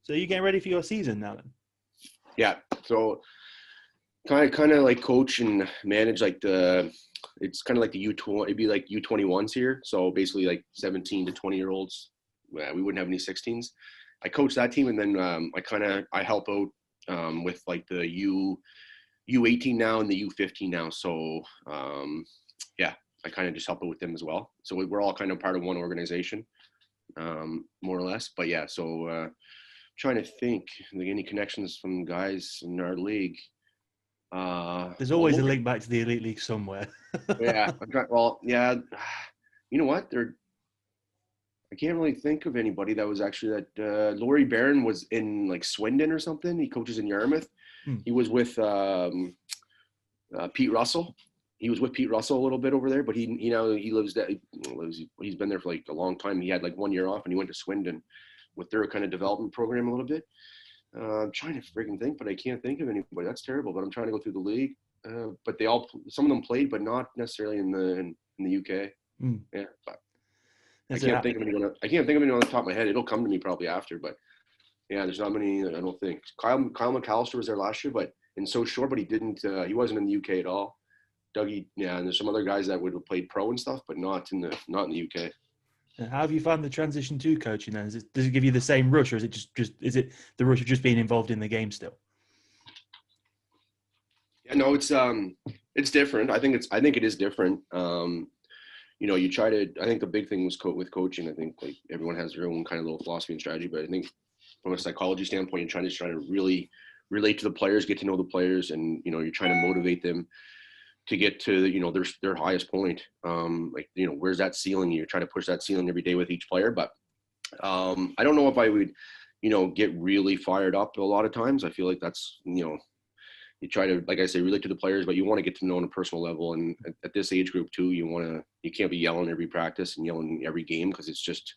So are you getting ready for your season now then? Yeah. So kind of like coach and manage like it's kind of like the U20, it'd be like U21s here. So basically like 17 to 20-year-olds. We wouldn't have any 16s. I coach that team, and then I help out with like the U18 now and the U15 now. So yeah, I kind of just help out with them as well. So we're all kind of part of one organization, more or less. But yeah, so trying to think, like any connections from guys in our league. There's always a link back to the Elite League somewhere. Yeah. Yeah. You know what? I can't really think of anybody that was actually that. Laurie Barron was in like Swindon or something. He coaches in Yarmouth. He was with Pete Russell. He was with Pete Russell a little bit over there, but he's been there for like a long time. He had like 1 year off, and he went to Swindon with their kind of development program a little bit. I'm trying to freaking think, but I can't think of anybody. That's terrible. But I'm trying to go through the league. But some of them played, but not necessarily in the UK. Yeah, but I can't think of anyone on the top of my head. It'll come to me probably after. But yeah, there's not many. I don't think Kyle McAllister was there last year, but in so short. But he didn't. He wasn't in the UK at all. Dougie, yeah, and there's some other guys that would have played pro and stuff, but not in the UK. And how have you found the transition to coaching then? Does it give you the same rush, or is it just is it the rush of just being involved in the game still? Yeah, no, it's different. I think it is different. You try to. I think the big thing was with coaching. I think like everyone has their own kind of little philosophy and strategy, but I think from a psychology standpoint, you're trying to really relate to the players, get to know the players, and you're trying to motivate them to get to their highest point. Where's that ceiling? You're trying to push that ceiling every day with each player. But I don't know if I would get really fired up a lot of times. I feel like that's you try to, like I say, relate to the players, but you want to get to know on a personal level. And at this age group too, you can't be yelling every practice and yelling every game, because it's just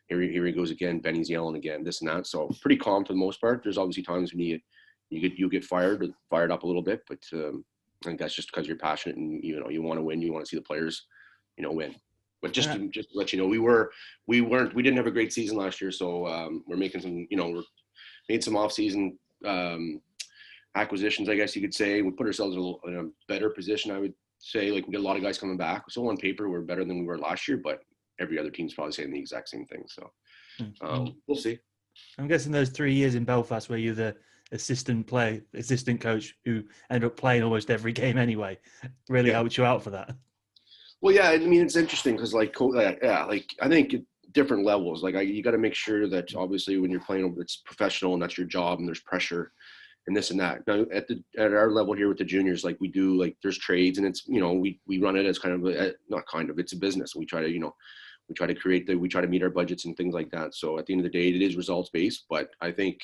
here he goes again, Benny's yelling again, this and that. So pretty calm for the most part. There's obviously times when you get fired up a little bit, but I think that's just because you're passionate and you want to win. You want to see the players, win. But just to let you know, we didn't have a great season last year, so we're making some, made some off-season acquisitions, I guess you could say. We put ourselves in a better position, I would say. Like, we get a lot of guys coming back. So on paper, we're better than we were last year, but every other team's probably saying the exact same thing. So we'll see. I'm guessing those 3 years in Belfast where you're the assistant coach who ended up playing almost every game anyway, really helped you out for that. Well, yeah, I mean, it's interesting because I think at different levels, you got to make sure that obviously when you're playing, it's professional and that's your job, and there's pressure and this and that. Now at our level here with the juniors, like we do, like there's trades, and it's, we run it as it's a business. We try to, we try to meet our budgets and things like that. So at the end of the day, it is results based, but I think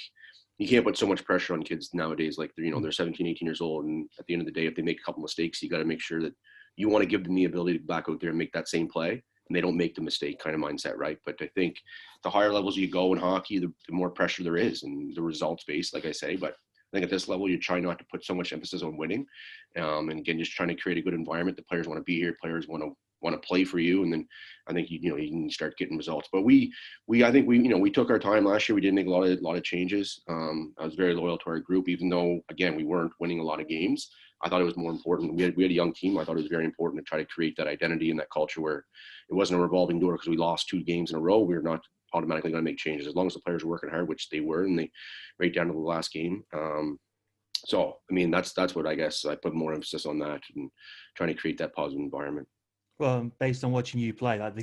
you can't put so much pressure on kids nowadays. Like they're 17, 18 years old. And at the end of the day, if they make a couple mistakes, you got to make sure that you want to give them the ability to back out there and make that same play, and they don't make the mistake kind of mindset. Right. But I think the higher levels you go in hockey, the more pressure there is, and the results based, like I say. But I think at this level, you try not to put so much emphasis on winning. And again, just trying to create a good environment. The players want to be here. Players want to play for you. And then I think, you can start getting results. But we took our time last year. We did make a lot of changes. I was very loyal to our group, even though, again, we weren't winning a lot of games. I thought it was more important. We had a young team. I thought it was very important to try to create that identity and that culture where it wasn't a revolving door because we lost 2 games in a row. We were not automatically going to make changes as long as the players were working hard, which they were, and they right down to the last game. So, I mean, that's what I guess I put more emphasis on that and trying to create that positive environment. Well, based on watching you play, like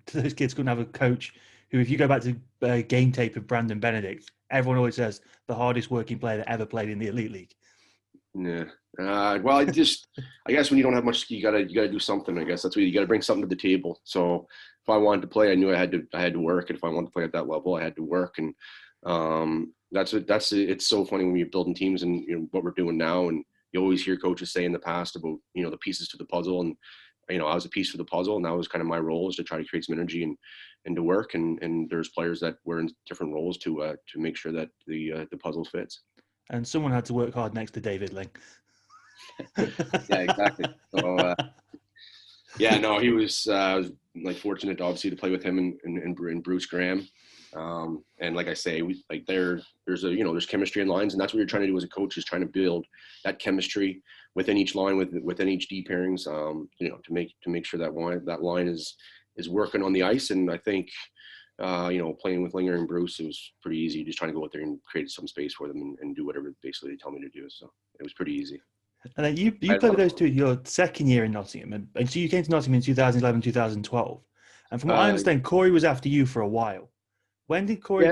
those kids couldn't have a coach who, if you go back to game tape of Brandon Benedict, everyone always says the hardest working player that ever played in the Elite League. Yeah. Well, I guess when you don't have much, you gotta do something. I guess that's what you got to bring something to the table. So if I wanted to play, I knew I had to work. And if I wanted to play at that level, I had to work. And it's so funny when you're building teams and what we're doing now. And you always hear coaches say in the past about, the pieces to the puzzle. And, I was a piece for the puzzle, and that was kind of my role, is to try to create some energy and to work. And there's players that were in different roles to make sure that the puzzle fits. And someone had to work hard next to David Ling. Yeah, exactly. So, he was fortunate, obviously, to play with him and Bruce Graham. And like I say, there's chemistry in lines, and that's what you're trying to do as a coach, is trying to build that chemistry within each line, within each D pairings, to make sure that line is working on the ice. And I think, playing with Linger and Bruce, it was pretty easy, just trying to go out there and create some space for them and do whatever basically they tell me to do. So it was pretty easy. And then you played with those two your second year in Nottingham, and so you came to Nottingham in 2011, 2012. And from what I understand, Corey was after you for a while. When did Corey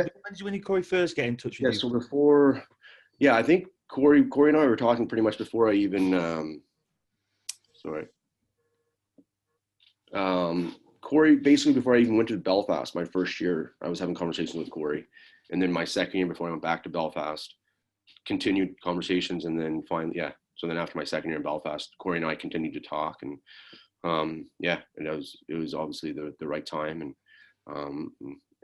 first get in touch with you? So before, I think Corey and I were talking pretty much before I even, Corey, basically before I even went to Belfast, my first year, I was having conversations with Corey. And then my second year, before I went back to Belfast, continued conversations. And then finally, so then after my second year in Belfast, Corey and I continued to talk. And and it was obviously the right time.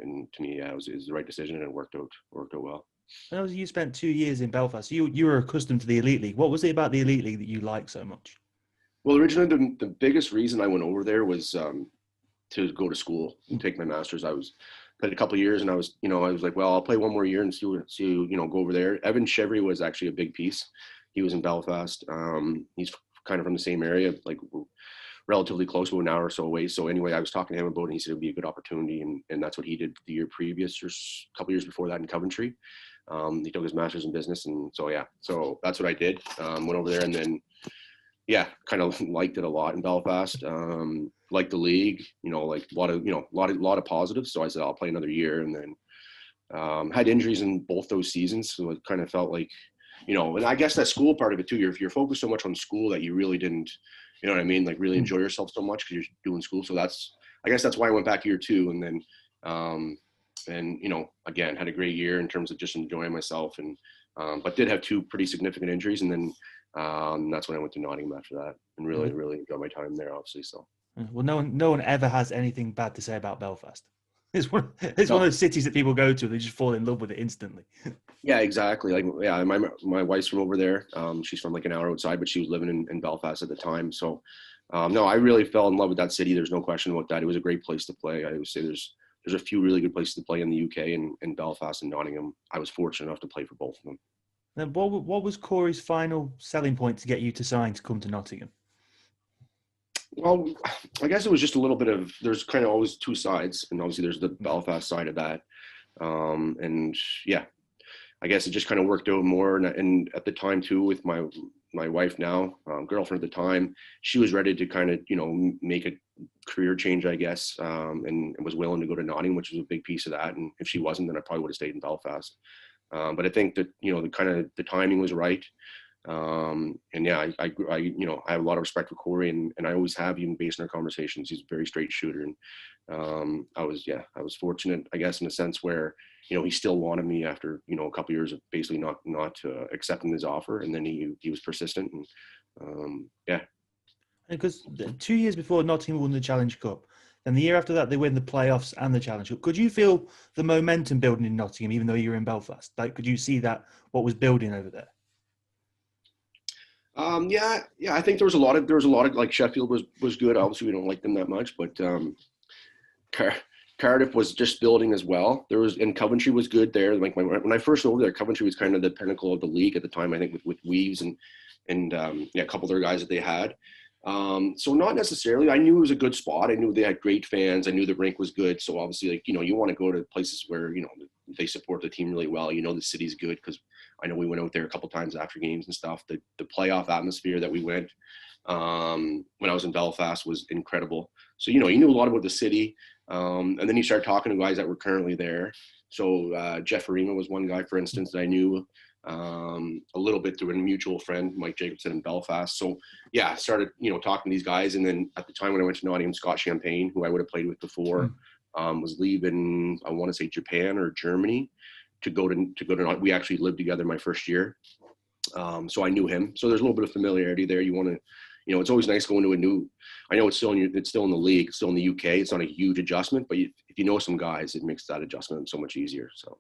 And to me, it was the right decision, and it worked out well. I know you spent 2 years in Belfast. You were accustomed to the Elite League. What was it about the Elite League that you liked so much? Well, originally, the biggest reason I went over there was to go to school and take my master's. I played a couple of years, and I was like, well, I'll play one more year and see go over there. Evan Chevry was actually a big piece. He was in Belfast. He's kind of from the same area, like relatively close, to an hour or so away. So anyway, I was talking to him about it, and he said it would be a good opportunity, and that's what he did the year previous, or a couple years before that, in Coventry. He took his master's in business, and so that's what I did. Went over there, and then kind of liked it a lot in Belfast. Liked the league, like a lot of positives. So I said I'll play another year, and then had injuries in both those seasons, so it kind of felt like, and I guess that school part of it too. You're focused so much on school that you really didn't. You know what I mean? Like really enjoy yourself so much because you're doing school. So I guess that's why I went back year 2. And then, again, had a great year in terms of just enjoying myself, and, but did have 2 pretty significant injuries. And then that's when I went to Nottingham after that, and really, really enjoyed my time there, obviously. So. Well, no one ever has anything bad to say about Belfast. It's one of those cities that people go to, they just fall in love with it instantly. Yeah, exactly. Like, my wife's from over there. She's from like an hour outside, but she was living in Belfast at the time. So, no, I really fell in love with that city. There's no question about that. It was a great place to play. I would say there's a few really good places to play in the UK, and Belfast and Nottingham. I was fortunate enough to play for both of them. Now, what was Corey's final selling point to get you to sign to come to Nottingham? Well, I guess it was just a little bit of, there's kind of always 2 sides, and obviously there's the Belfast side of that. I guess it just kind of worked out more. And at the time too, with my wife now, girlfriend at the time, she was ready to kind of, make a career change, I guess, and was willing to go to Nottingham, which was a big piece of that. And if she wasn't, then I probably would have stayed in Belfast. But I think that, the timing was right. I have a lot of respect for Corey, and I always have, even based on our conversations. He's a very straight shooter, and I was fortunate, I guess, in a sense where he still wanted me after a couple of years of basically not accepting his offer, and then he was persistent, and Because 2 years before, Nottingham won the Challenge Cup. Then the year after that, they win the playoffs and the Challenge Cup. Could you feel the momentum building in Nottingham, even though you were in Belfast? Like, could you see that what was building over there? I think there was a lot of like Sheffield was good. Obviously, we don't like them that much, but Cardiff was just building as well. And Coventry was good there. Like when I first over there, Coventry was kind of the pinnacle of the league at the time. I think with Weaves and a couple other guys that they had. So not necessarily. I knew it was a good spot. I knew they had great fans. I knew the rink was good. So obviously, like, you want to go to places where they support the team really well. The city's good, because I know we went out there a couple times after games and stuff. The playoff atmosphere that we went when I was in Belfast was incredible. So you knew a lot about the city, and then you start talking to guys that were currently there. So Jeff Arima was one guy, for instance, that I knew a little bit through a mutual friend, Mike Jacobson, in Belfast. So I started talking to these guys, and then at the time when I went to Nottingham, Scott Champagne, who I would have played with before, was leaving, I want to say Japan or Germany, to go to. We actually lived together my first year, so I knew him. So there's a little bit of familiarity there. You want to, it's always nice going to a new. I know it's still in the league, it's still in the UK. It's not a huge adjustment, but if you know some guys, it makes that adjustment so much easier. So.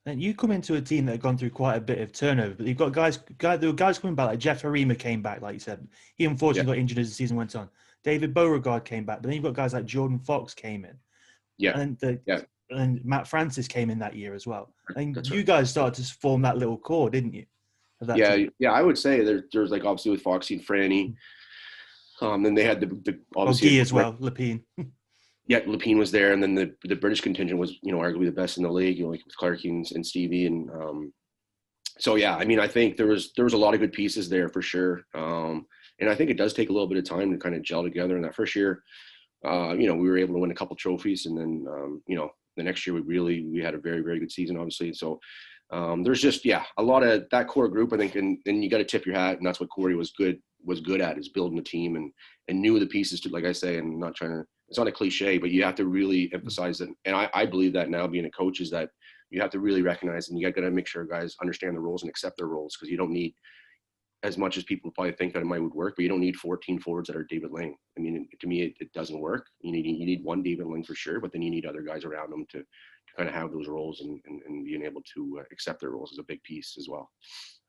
And you come into a team that have gone through quite a bit of turnover, but you've got guys coming back, like Jeff Arima came back, like you said. He unfortunately got injured as the season went on. David Beauregard came back, but then you've got guys like Jordan Fox came in. Yeah. And and Matt Francis came in that year as well. And That's you right. guys started to form that little core, didn't you? Of that Yeah, team. yeah. I would say there's like obviously with Foxy and Franny. Then they had the Well, obviously Guy as well, Lapine. yeah, Lapine was there, and then the British contingent was arguably the best in the league, like with Clarkey and Stevie, and so yeah, I mean, I think there was a lot of good pieces there for sure, and I think it does take a little bit of time to kind of gel together. In that first year, we were able to win a couple trophies, and then the next year we had a very, very good season, obviously. So there's just a lot of that core group, I think, and you got to tip your hat, and that's what Corey was good at, is building a team and knew the pieces to, like I say, and not trying to. It's not a cliche, but you have to really emphasize it. And I believe that now, being a coach, is that you have to really recognize, and you got to make sure guys understand the roles and accept their roles, because you don't need, as much as people probably think that it might would work, but you don't need 14 forwards that are David Ling. I mean, to me, it doesn't work. You need one David Ling for sure, but then you need other guys around them to kind of have those roles, and being able to accept their roles is a big piece as well.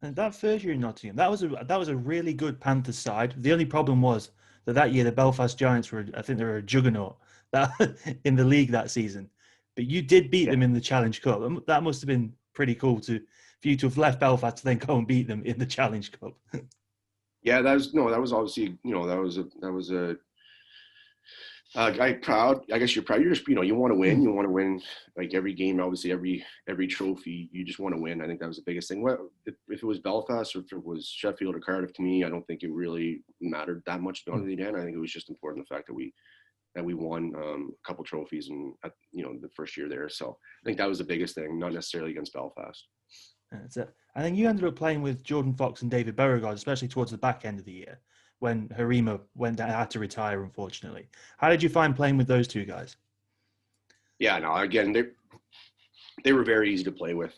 And that first year in Nottingham, that was a really good Panthers side. The only problem was that year the Belfast Giants were, I think they were a juggernaut in the league that season. But you did beat them in the Challenge Cup. That must have been pretty cool for you to have left Belfast to then go and beat them in the Challenge Cup. Yeah, that was obviously, that was a proud. I guess you're proud. You're just, you want to win. You want to win, like every game. Obviously, every trophy, you just want to win. I think that was the biggest thing. If it was Belfast or if it was Sheffield or Cardiff, to me, I don't think it really mattered that much. To be honest with you, Dan, I think it was just important the fact that we won a couple trophies and the first year there. So I think that was the biggest thing, not necessarily against Belfast. That's it. I think you ended up playing with Jordan Fox and David Beauregard, especially towards the back end of the year when Harima had to retire, unfortunately. How did you find playing with those two guys? Yeah, no, again, they were very easy to play with,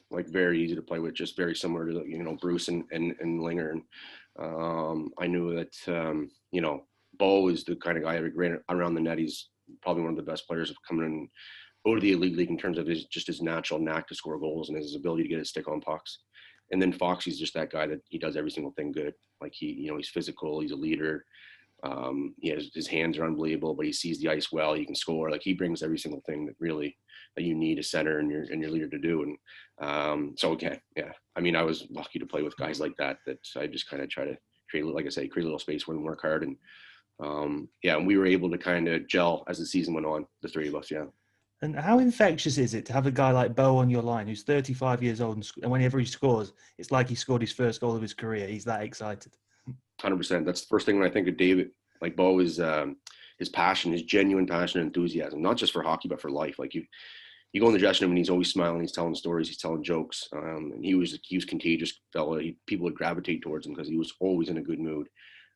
just very similar to, Bruce and Linger. And I knew that, Bo is the kind of guy that ran around the net. He's probably one of the best players of coming in out of the elite league in terms of his natural knack to score goals and his ability to get his stick on pucks. And then Foxy's just that guy that he does every single thing good. Like he's physical, he's a leader. His hands are unbelievable, but he sees the ice well. He can score. Like, he brings every single thing that you need a center and your leader to do. And I mean, I was lucky to play with guys like that I just kind of try to create a little space where we work hard. And and we were able to kind of gel as the season went on, the three of us. Yeah. And how infectious is it to have a guy like Bo on your line who's 35 years old and whenever he scores, it's like he scored his first goal of his career. He's that excited. 100%. That's the first thing when I think of David. Like, Bo is his passion, his genuine passion and enthusiasm, not just for hockey, but for life. Like, you go in the dressing room and he's always smiling, he's telling stories, he's telling jokes. And he was contagious fella. People would gravitate towards him because he was always in a good mood.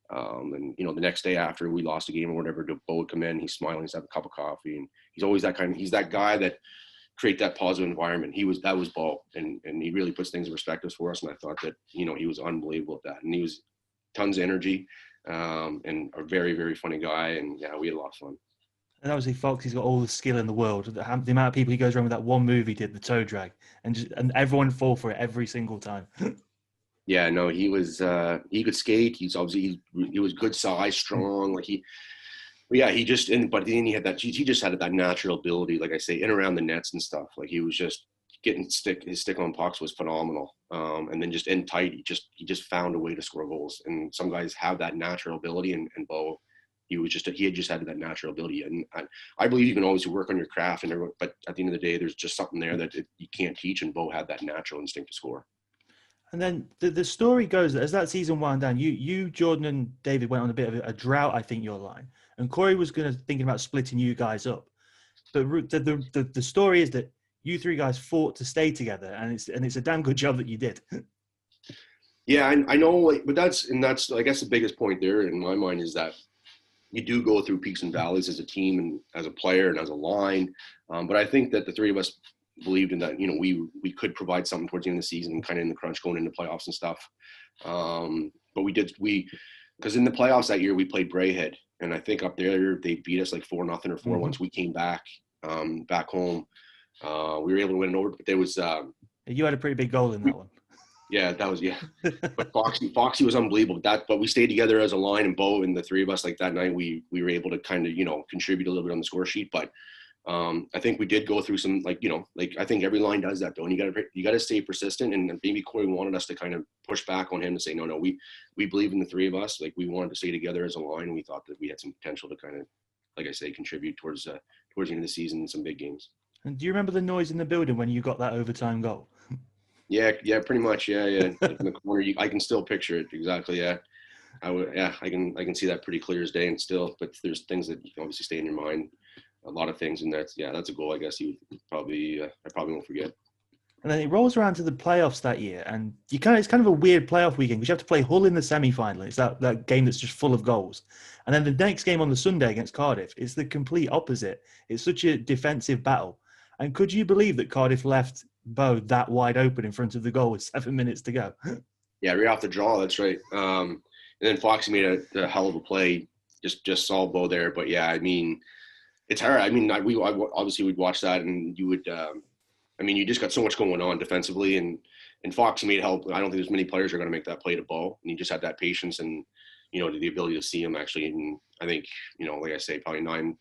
And the next day after we lost a game or whatever, Bo would come in, he's smiling, he's having a cup of coffee, and he's always he's that guy that create that positive environment. That was Bo, and he really puts things in perspective for us. And I thought that he was unbelievable at that, and he was tons of energy, and a very, very funny guy. And yeah, we had a lot of fun. And obviously Foxy's got all the skill in the world. The amount of people he goes around with that one move he did, the toe drag, and everyone fall for it every single time. Yeah, no, he could skate. He was good size, strong. Like but then he had that. He just had that natural ability, like I say, in around the nets and stuff. Like, he was just getting his stick on pucks was phenomenal. And then just in tight, he just found a way to score goals. And some guys have that natural ability, and Bo, he had just had that natural ability. And I believe you can always work on your craft, but at the end of the day, there's just something there that you can't teach. And Bo had that natural instinct to score. And then the story goes that as that season wound down, you, Jordan and David went on a bit of a drought, I think, your line. And Corey was thinking about splitting you guys up. But the story is that you three guys fought to stay together, and it's a damn good job that you did. Yeah, I know, but that's I guess the biggest point there in my mind is that you do go through peaks and valleys as a team and as a player and as a line. But I think that the three of us believed in that, we could provide something towards the end of the season, kind of in the crunch going into playoffs and stuff. But because in the playoffs that year we played Brayhead, and I think up there they beat us like 4-0 or 4-1. Once we came back home, we were able to win it over. But there was you had a pretty big goal in that one. Yeah, that was But Foxy was unbelievable. But we stayed together as a line, and Bo and the three of us, like, that night we were able to kind of contribute a little bit on the score sheet. But I think we did go through some, I think every line does that though. And you got to stay persistent. And maybe Corey wanted us to kind of push back on him and say, no, we believe in the three of us. Like we wanted to stay together as a line. And we thought that we had some potential to kind of, like I say, contribute towards the end of the season in some big games. And do you remember the noise in the building when you got that overtime goal? Yeah, pretty much. Yeah. Like in the corner, I can still picture it exactly. Yeah. I can see that pretty clear as day and still, but there's things that obviously stay in your mind, a lot of things. And that's a goal, I guess I probably won't forget. And then it rolls around to the playoffs that year, and it's kind of a weird playoff weekend because you have to play Hull in the semi-final. It's that game that's just full of goals. And then the next game on the Sunday against Cardiff is the complete opposite. It's such a defensive battle. And could you believe that Cardiff left Bow that wide open in front of the goal with 7 minutes to go? Yeah, right off the draw, that's right. And then Foxy made a hell of a play, just saw Bow there. But yeah, I mean, it's hard. I mean, we obviously would watch that, and you would. You just got so much going on defensively, and Foxy made help. I don't think there's many players who are going to make that play to Bow, and he just had that patience and the ability to see him actually. And I think like I say, probably 9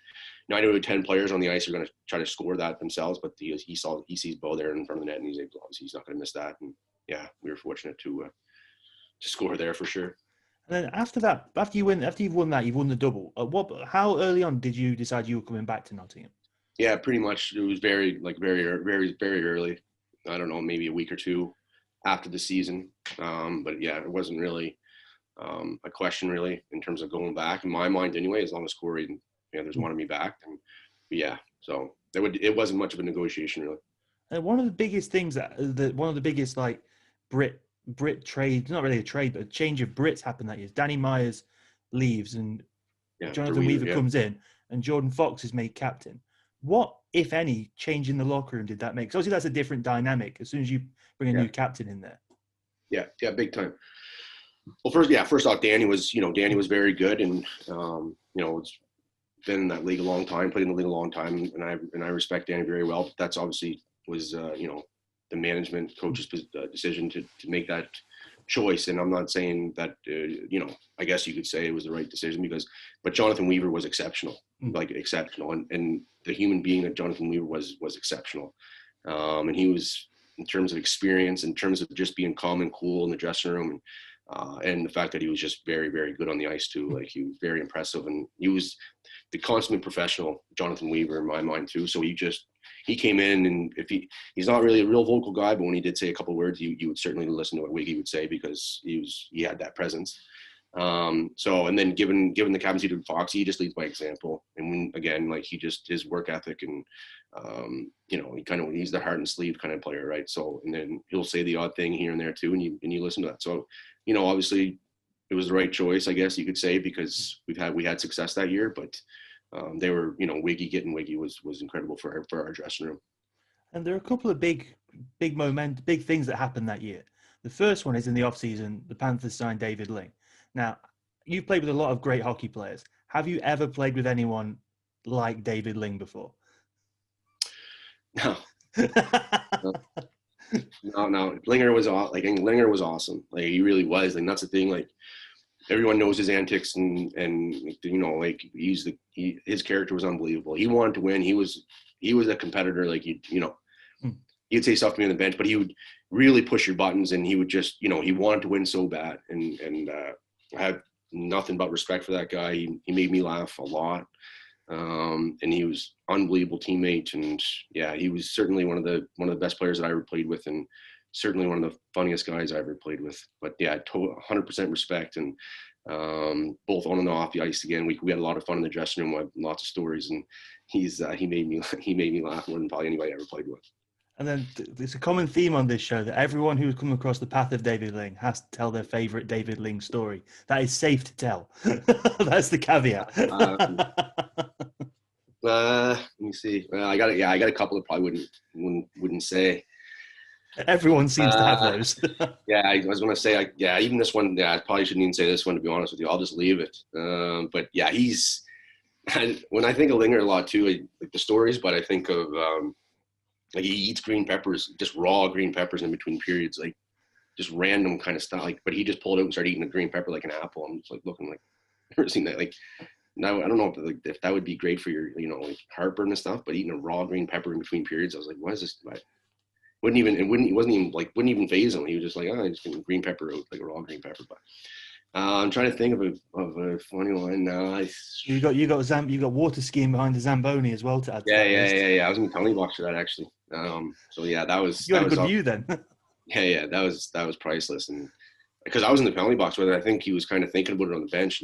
out of 10 players on the ice are going to try to score that themselves, but he sees Bow there in front of the net, and he's not going to miss that. And yeah, we were fortunate to score there for sure. And then after you've won that, you've won the double. How early on did you decide you were coming back to Nottingham? Yeah, pretty much. It was very early. I don't know, maybe a week or two after the season. But yeah, it wasn't really a question really in terms of going back in my mind anyway. As long as Corey and Panthers wanted me back, and yeah, so it wasn't much of a negotiation really. And one of the biggest things one of the biggest like Brit trade, not really a trade, but a change of Brits happened that year. Danny Myers leaves and Jonathan Weaver comes in, and Jordan Fox is made captain. What, if any, change in the locker room did that make? Because obviously that's a different dynamic as soon as you bring a new captain in there. Yeah, big time. Well, first off, Danny was very good, and it's been in that league a long time, played in the league a long time, and I respect Danny very well. But that's obviously was the management coach's decision to make that choice. And I'm not saying that, I guess you could say it was the right decision but Jonathan Weaver was exceptional, exceptional. And the human being that Jonathan Weaver was exceptional. And he was, in terms of experience, in terms of just being calm and cool in the dressing room, and the fact that he was just very, very good on the ice too. Like he was very impressive, and he was the consummate professional, Jonathan Weaver, in my mind too. So he came in, and if he's not really a real vocal guy, but when he did say a couple of words, you would certainly listen to what Wiggy would say because he had that presence. And then given the captaincy to Foxy, he just leads by example. And his work ethic and, he's the heart and sleeve kind of player, right? So, and then he'll say the odd thing here and there too, and you listen to that. So, obviously it was the right choice, I guess you could say, because we had success that year, but they were, getting Wiggy was incredible for our dressing room. And there are a couple of big things that happened that year. The first one is in the off season, the Panthers signed David Ling. Now, you've played with a lot of great hockey players. Have you ever played with anyone like David Ling before? No. No. Linger was awesome. Like he really was. Like that's the thing. Like everyone knows his antics, and his character was unbelievable. He wanted to win. He was a competitor. Like he'd say stuff to me on the bench, but he would really push your buttons, and he would just he wanted to win so bad, and I have nothing but respect for that guy. He made me laugh a lot. And he was unbelievable teammate, and yeah, he was certainly one of the best players that I ever played with, and certainly one of the funniest guys I ever played with. But yeah, 100% respect, and both on and off the ice. Again, we had a lot of fun in the dressing room. We had lots of stories, and he made me laugh more than probably anybody I ever played with. And then there's a common theme on this show that everyone who's come across the path of David Ling has to tell their favorite David Ling story. That is safe to tell. That's the caveat. Let me see. Well, I got a couple that probably wouldn't say. Everyone seems to have those. Yeah, I was going to say, even this one, I probably shouldn't even say this one, to be honest with you. I'll just leave it. But yeah, when I think of Linger a lot too, like the stories, but I think of, like he eats green peppers, just raw green peppers in between periods, like just random kind of stuff. Like, but he just pulled out and started eating a green pepper like an apple. I'm just like looking like, never seen that. Like, now I don't know if that would be great for your, like heartburn and stuff, but eating a raw green pepper in between periods, I was like, what is this? It wouldn't even phase him. He was just like, oh, I just get green pepper out, like a raw green pepper. But I'm trying to think of a funny one now. You got water skiing behind the Zamboni as well to add to that list. Yeah. I was in the penalty box for that actually. So yeah, that was. You had a good view then. Yeah, that was priceless, and because I was in the penalty box with it, I think he was kind of thinking about it on the bench,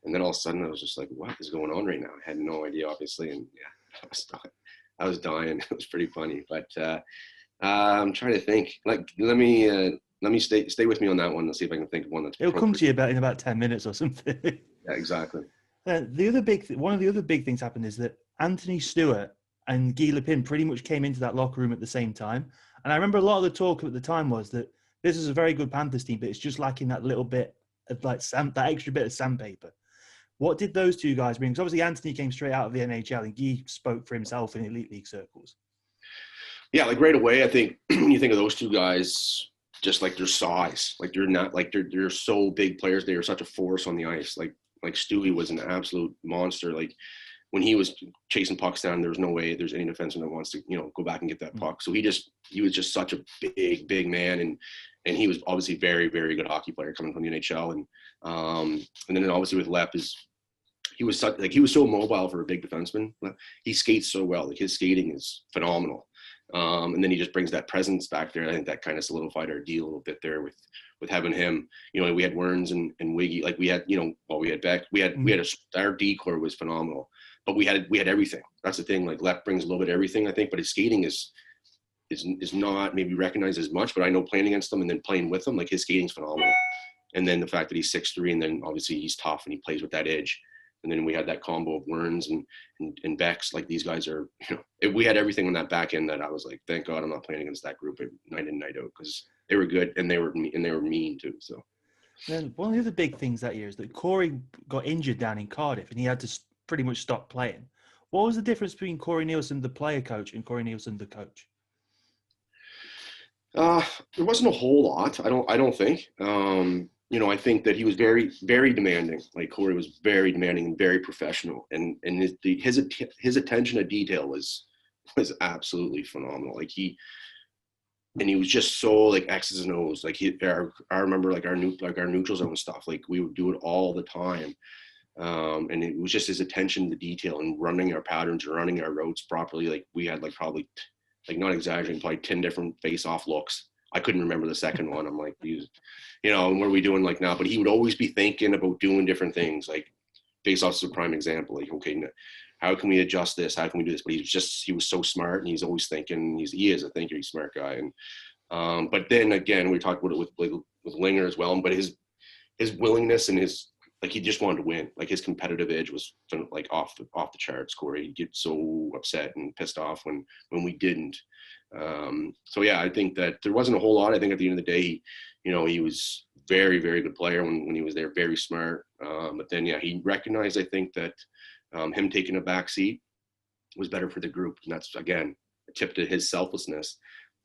and then all of a sudden I was just like, what is going on right now? I had no idea, obviously, and yeah, I was dying. It was pretty funny, but I'm trying to think. Like, let me stay with me on that one and see if I can think of one that's. It'll come to you in about 10 minutes or something. Yeah, exactly. One of the other big things happened is that Anthony Stewart and Guy Lepin pretty much came into that locker room at the same time. And I remember a lot of the talk at the time was that this is a very good Panthers team, but it's just lacking that little bit of like that extra bit of sandpaper. What did those two guys bring? Because obviously Anthony came straight out of the NHL and Guy spoke for himself in elite league circles. Yeah, like right away, I think when you think of those two guys, just like their size, like they're so big players. They are such a force on the ice. Like Stewie was an absolute monster. Like when he was chasing pucks down, there was no way there's any defenseman that wants to, go back and get that puck. So he was just such a big man, and he was obviously a very, very good hockey player coming from the NHL. And then obviously with Lep he was so mobile for a big defenseman. He skates so well. Like his skating is phenomenal. And then he just brings that presence back there. I think that kind of solidified our deal a little bit there with having him. We had Werns and Wiggy. Like we had Beck. Our decor was phenomenal, but we had everything. That's the thing. Like Lep brings a little bit of everything, I think, but his skating is not maybe recognized as much. But I know playing against him and then playing with him, like his skating's phenomenal. And then the fact that he's 6'3", and then obviously he's tough and he plays with that edge. And then we had that combo of Werns and Becks. Like these guys are, we had everything on that back end that I was like, thank God I'm not playing against that group night in, night out, because they were good and they were mean too. So. Then one of the other big things that year is that Corey got injured down in Cardiff and he had to pretty much stop playing. What was the difference between Corey Neilson, the player coach, and Corey Neilson, the coach? There wasn't a whole lot. I don't think. I think that he was very, very demanding. Like Corey was very demanding and very professional, and his attention to detail was absolutely phenomenal. Like he was just so like X's and O's. Like I remember like our neutral zone stuff. Like we would do it all the time, and it was just his attention to detail and running our patterns and running our routes properly. Like we had like probably, like not exaggerating, probably 10 different face-off looks. I couldn't remember the second one. I'm like, what are we doing like now? But he would always be thinking about doing different things. Like face-off is a prime example. Like, okay, how can we adjust this? How can we do this? But he was so smart, and he's always thinking. He is a thinker. He's a smart guy. And but then again, we talked about it with Linger as well. But his willingness and his, like, he just wanted to win. Like his competitive edge was like off the charts. Corey, he'd get so upset and pissed off when we didn't. So yeah, I think that there wasn't a whole lot. I think at the end of the day, he was very, very good player when he was there, very smart. But then yeah, he recognized, I think, that him taking a back seat was better for the group, and that's again a tip to his selflessness,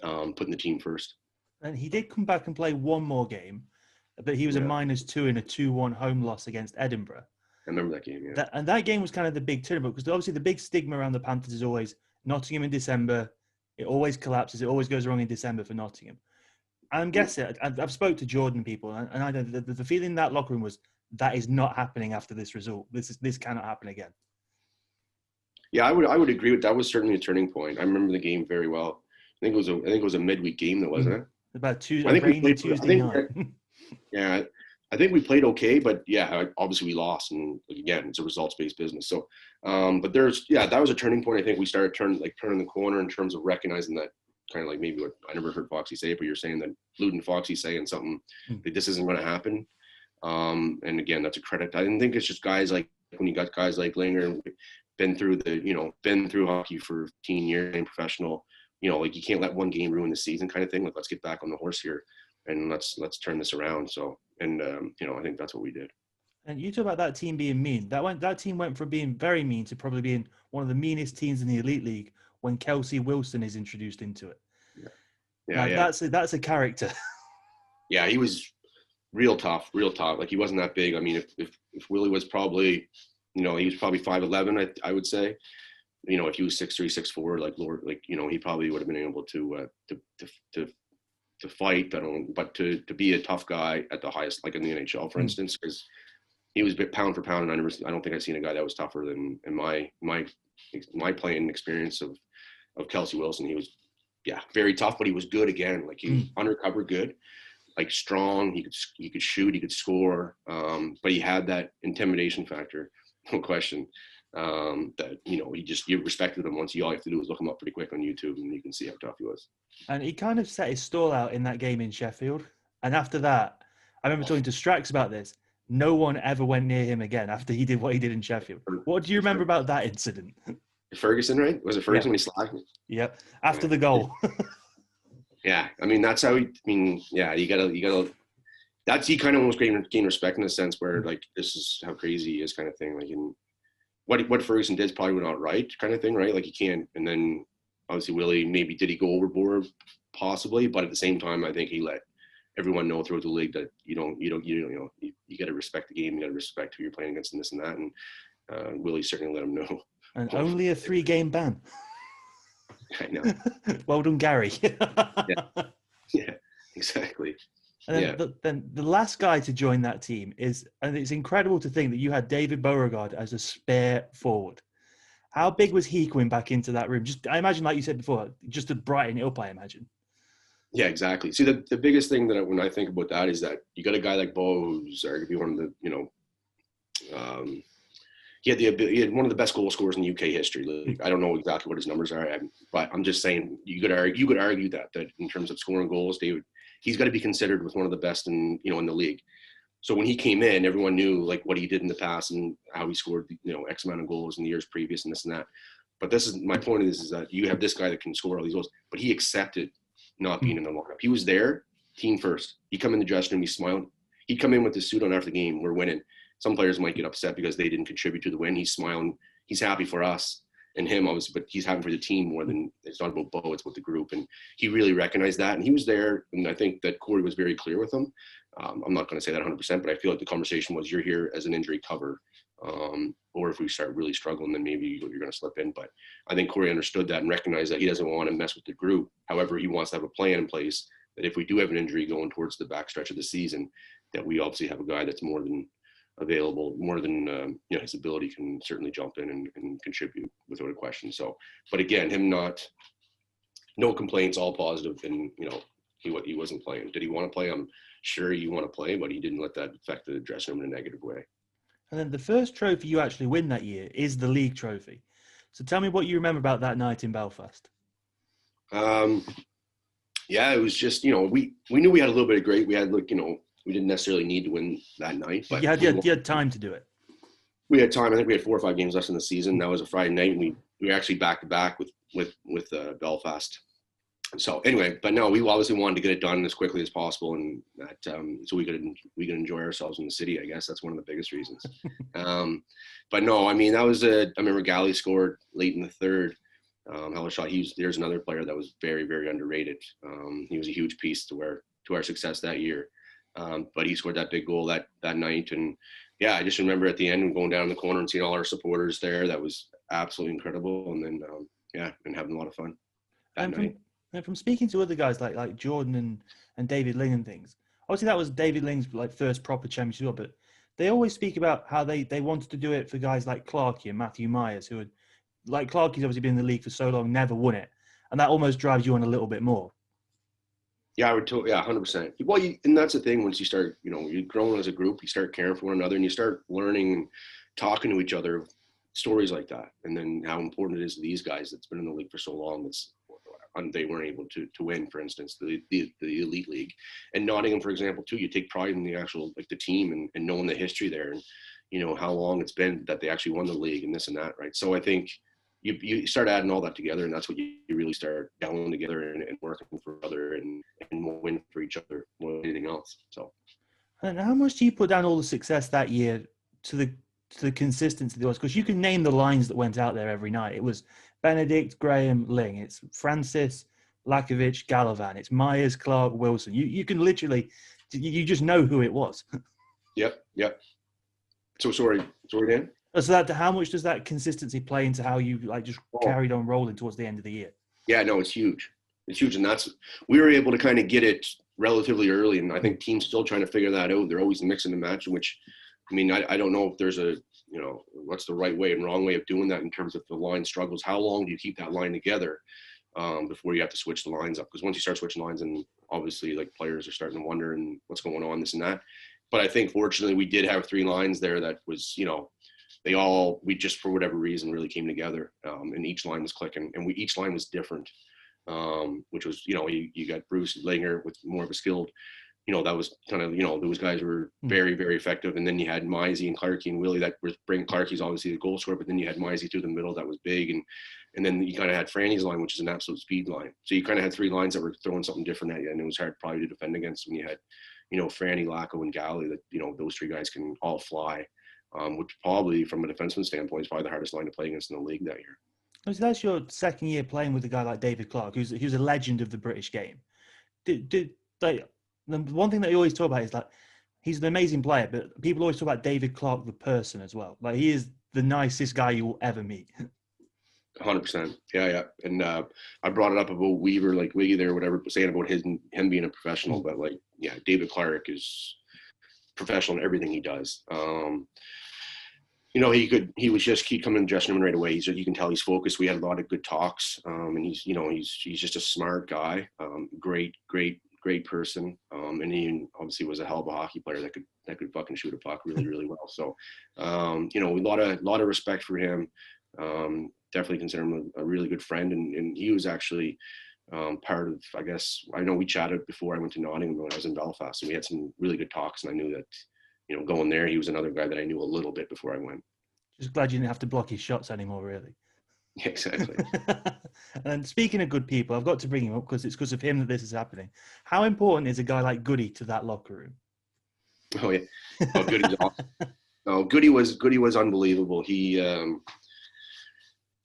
putting the team first. And he did come back and play one more game, but he was a -2 in a 2-1 home loss against Edinburgh. I remember that game. Yeah, that game was kind of the big turning point, because obviously the big stigma around the Panthers is always Nottingham in December. It always collapses. It always goes wrong in December for Nottingham. I'm guessing, I've spoke to Jordan people, and I know the feeling in that locker room was that is not happening after this result. This cannot happen again. Yeah, I would agree with that. Was certainly a turning point. I remember the game very well. I think it was a midweek game, though, wasn't it? About Tuesday night. Yeah, I think we played okay, but yeah, obviously we lost, and again, it's a results-based business. So, but that was a turning point. I think we started turning the corner in terms of recognizing that, kind of like maybe what I never heard Foxy say, but you're saying that Lute and Foxy saying something that this isn't going to happen. And again, that's a credit. I didn't think it's just guys like, when you got guys like Linger, been through hockey for 15 years and professional, like you can't let one game ruin the season kind of thing. Like, let's get back on the horse here and let's turn this around. So, and I think that's what we did. And you talk about that team being mean. That team went from being very mean to probably being one of the meanest teams in the Elite League when Kelsey Wilson is introduced into it. Yeah. That's a character. Yeah, he was real tough. Like, he wasn't that big. I mean, if Willie was probably you know, he was probably 5'11", I would say. You know, if he was 6'3", 6'4", like Lord, like, you know, he probably would have been able to fight, but to be a tough guy at the highest, like in the NHL, for instance, because he was pound for pound, and I don't think I've seen a guy that was tougher than in my playing experience of Kelsey Wilson. He was, yeah, very tough, but he was good again. Like, he was undercover good, like strong. He could shoot, he could score, but he had that intimidation factor, no question. That, you know, you respected him once. All you have to do is look him up pretty quick on YouTube, and you can see how tough he was. And he kind of set his stall out in that game in Sheffield. And after that, I remember talking to Strax about this. No one ever went near him again after he did what he did in Sheffield. What do you remember about that incident? Ferguson, right? Was it Ferguson when he slacked? Yep. After the goal. Yeah. I mean, that's how you gotta, that's, he kind of almost gain respect in a sense where, like, this is how crazy he is, kind of thing. Like, in what Ferguson did is probably not right, kind of thing, right? Like, he can't, and then obviously Willie, maybe did he go overboard? Possibly, but at the same time, I think he let everyone know throughout the league that you got to respect the game, you got to respect who you're playing against, and this and that. And Willie certainly let him know. And only a 3-game ban. I know. Well done, Gary. Yeah, exactly. And then the last guy to join that team and it's incredible to think that you had David Beauregard as a spare forward. How big was he coming back into that room? Just, I imagine, like you said before, just to brighten it up, I imagine. Yeah, exactly. See, the biggest thing that when I think about that is that you got a guy like Bo, who's arguably one of the, you know, he had one of the best goal scorers in UK history. Like, I don't know exactly what his numbers are, but I'm just saying you could argue that in terms of scoring goals, David, he's got to be considered with one of the best in the league. So when he came in, everyone knew like what he did in the past and how he scored, you know, X amount of goals in the years previous and this and that. But this is my point is that you have this guy that can score all these goals, but he accepted not being in the lineup. He was there, team first. He'd come in the dressing room, he smiled. He'd come in with his suit on after the game. We're winning. Some players might get upset because they didn't contribute to the win. He's smiling. He's happy for us and him, obviously, but he's happy for the team more than it's not about Bo, it's about the group. And he really recognized that. And he was there. And I think that Corey was very clear with him. I'm not going to say that 100%, but I feel like the conversation was, you're here as an injury cover. Or if we start really struggling, then maybe you're going to slip in. But I think Corey understood that and recognized that he doesn't want to mess with the group. However, he wants to have a plan in place that if we do have an injury going towards the backstretch of the season, that we obviously have a guy that's more than available, more than his ability can certainly jump in and contribute without a question. So, but again, no complaints, all positive, and he wasn't playing. Did he want to play? I'm sure you want to play, but he didn't let that affect the dressing room in a negative way. And then the first trophy you actually win that year is the league trophy. So tell me what you remember about that night in Belfast. Yeah, it was just, we knew we had a little bit of great. We had we didn't necessarily need to win that night, but you had time to do it. We had time. I think we had 4 or 5 games left in the season. That was a Friday night, and we were actually back to back with Belfast. So anyway, but no, we obviously wanted to get it done as quickly as possible, and that so we could enjoy ourselves in the city. I guess that's one of the biggest reasons. But no, I mean, I remember Galley scored late in the third. Hell of a shot. There's another player that was very, very underrated. He was a huge piece to our success that year. But he scored that big goal that night, and yeah, I just remember at the end going down the corner and seeing all our supporters there. That was absolutely incredible, and then and having a lot of fun that night. From speaking to other guys like Jordan and David Ling and things, obviously that was David Ling's first proper championship, but they always speak about how they wanted to do it for guys like Clarkey and Matthew Myers, who had, like, Clarkey's obviously been in the league for so long, never won it, and that almost drives you on a little bit more. Yeah, I would 100%. Well, and that's the thing, once you start, you're growing as a group, you start caring for one another, and you start learning and talking to each other stories like that, and then how important it is to these guys that's been in the league for so long. They weren't able to win, for instance, the elite league. And Nottingham, for example, too, you take pride in the actual, the team and knowing the history there and, how long it's been that they actually won the league and this and that, right? So I think you start adding all that together, and that's what you really start gelling together and working for each other and win for each other more than anything else. So, and how much do you put down all the success that year to the consistency there was? Because you can name the lines that went out there every night. It was Benedict, Graham, Ling. It's Francis, Lakovic, Gallivan. It's Myers, Clark, Wilson. You can literally, you just know who it was. Yep. So sorry, Dan? So that how much does that consistency play into how you like just Oh, carried on rolling towards the end of the year? yeah, no, it's huge. It's huge, and we were able to kind of get it relatively early, and I think teams still trying to figure that out. They're always mixing and matching, which, I mean, I don't know if there's a, what's the right way and wrong way of doing that in terms of the line struggles. How long do you keep that line together before you have to switch the lines up? Because once you start switching lines, and obviously like players are starting to wonder and what's going on, this and that. But I think fortunately we did have 3 lines there that was, we just for whatever reason really came together, and each line was clicking, and each line was different, which was, you got Bruce Linger with more of a skilled, that was kind of, those guys were very, very effective. And then you had Mizey and Clarkey and Willie that were bringing. Clarkey's obviously the goal scorer, but then you had Mizey through the middle that was big. And then you kind of had Franny's line, which is an absolute speed line. So you kind of had 3 lines that were throwing something different at you. And it was hard probably to defend against when you had, Franny, Lacko, and Galley, that, those 3 guys can all fly, which probably from a defenseman standpoint is probably the hardest line to play against in the league that year. So that's your second year playing with a guy like David Clark, who's a legend of the British game. The one thing that you always talk about is like he's an amazing player, but people always talk about David Clark, the person, as well. Like he is the nicest guy you will ever meet. 100%. Yeah. And I brought it up about Weaver, like Wiggy there, whatever, saying about him being a professional, but like, yeah, David Clark is professional in everything he does. He was just keep coming in the dressing room right away. You can tell he's focused. We had a lot of good talks, and he's just a smart guy, great person, and he obviously was a hell of a hockey player that could fucking shoot a puck really, really well. So, a lot of respect for him. Definitely consider him a really good friend, and he was actually part of, I guess, I know we chatted before I went to Nottingham when I was in Belfast, and we had some really good talks, and I knew that, going there, he was another guy that I knew a little bit before I went. Just glad you didn't have to block his shots anymore, really. Yeah, exactly. And speaking of good people, I've got to bring him up because it's because of him that this is happening. How important is a guy like Goody to that locker room? Oh yeah, Goody's awesome. No, Goody was unbelievable. He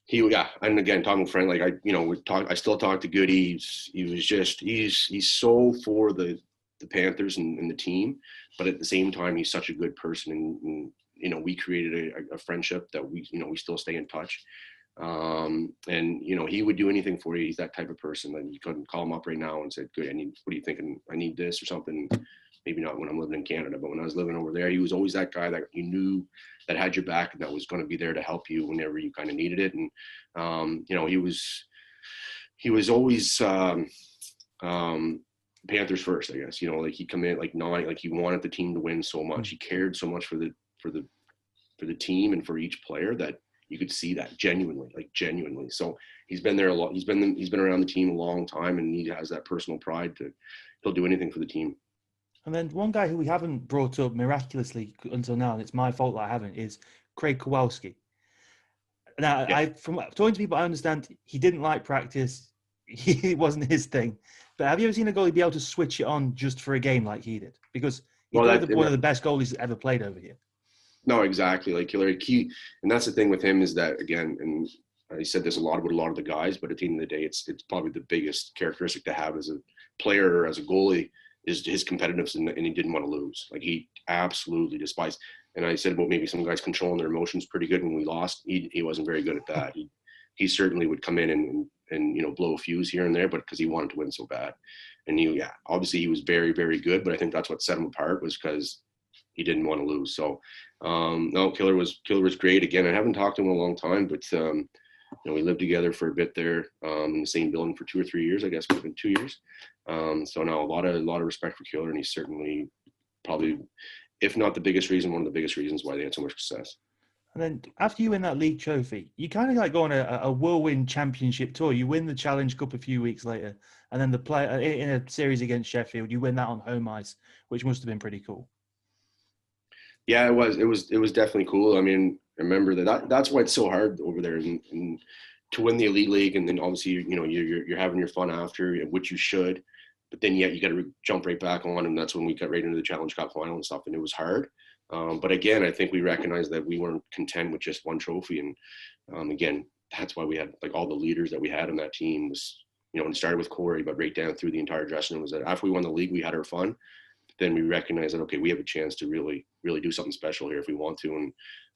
yeah, and again, talking to a friend, like I still talk to Goody. He's so for the Panthers and the team, but at the same time, he's such a good person, and we created a friendship that we still stay in touch. And he would do anything for you. He's that type of person that you couldn't call him up right now and said, "Good, what are you thinking? I need this or something." Maybe not when I'm living in Canada, but when I was living over there, he was always that guy that you knew that had your back and that was going to be there to help you whenever you kind of needed it. And he was always Panthers first, I guess. Like he'd come in like he wanted the team to win so much. He cared so much for the team and for each player that you could see that genuinely. So he's been there a lot. He's been around the team a long time, and he has that personal pride he'll do anything for the team. And then one guy who we haven't brought up miraculously until now, and it's my fault that I haven't, is Craig Kowalski. Now, Yeah. from talking to people, I understand he didn't like practice. It wasn't his thing. But have you ever seen a goalie be able to switch it on just for a game like he did? Because he's one of the best goalies ever played over here. No, exactly. Like Killer Key, and that's the thing with him is that, again, and I said this a lot about a lot of the guys, but at the end of the day, it's probably the biggest characteristic to have as a player or as a goalie is his competitiveness, and he didn't want to lose. Like he absolutely despised. And I said about maybe some guys controlling their emotions pretty good when we lost. He wasn't very good at that. He certainly would come in and blow a fuse here and there, but because he wanted to win so bad. And obviously he was very, very good, but I think that's what set him apart was because he didn't want to lose. So no, Killer was great. Again, I haven't talked to him in a long time, but we lived together for a bit there in the same building for 2 or 3 years, I guess, within 2 years. So no, a lot of respect for Killer, and he's certainly probably, if not the biggest reason, one of the biggest reasons why they had so much success. And then after you win that league trophy, you kind of like go on a whirlwind championship tour. You win the Challenge Cup a few weeks later, and then in a series against Sheffield, you win that on home ice, which must have been pretty cool. Yeah, it was. It was definitely cool. I mean, remember that's why it's so hard over there, and to win the Elite League, and then obviously you're having your fun after, which you should, but then yet you got to jump right back on, and that's when we got right into the Challenge Cup final and stuff, and it was hard. But again, I think we recognized that we weren't content with just one trophy, and again, that's why we had like all the leaders that we had on that team was, it started with Corey, but right down through the entire dressing room was that after we won the league, we had our fun. Then we recognized that, okay, we have a chance to really, really do something special here if we want to.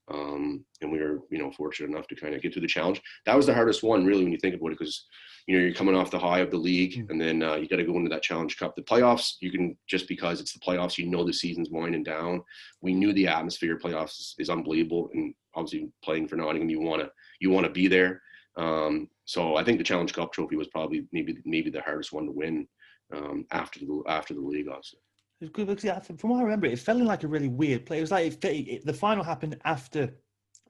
And we were, fortunate enough to kind of get through the challenge. That was the hardest one, really, when you think about it, because, you're coming off the high of the league, and then you got to go into that Challenge Cup. The playoffs, you can, just because it's the playoffs, the season's winding down. We knew the atmosphere playoffs is unbelievable, and obviously playing for Nottingham, you want to be there. So I think the Challenge Cup trophy was probably maybe the hardest one to win after the league, obviously. It was good because from what I remember, it felt like a really weird play. It was like the final happened after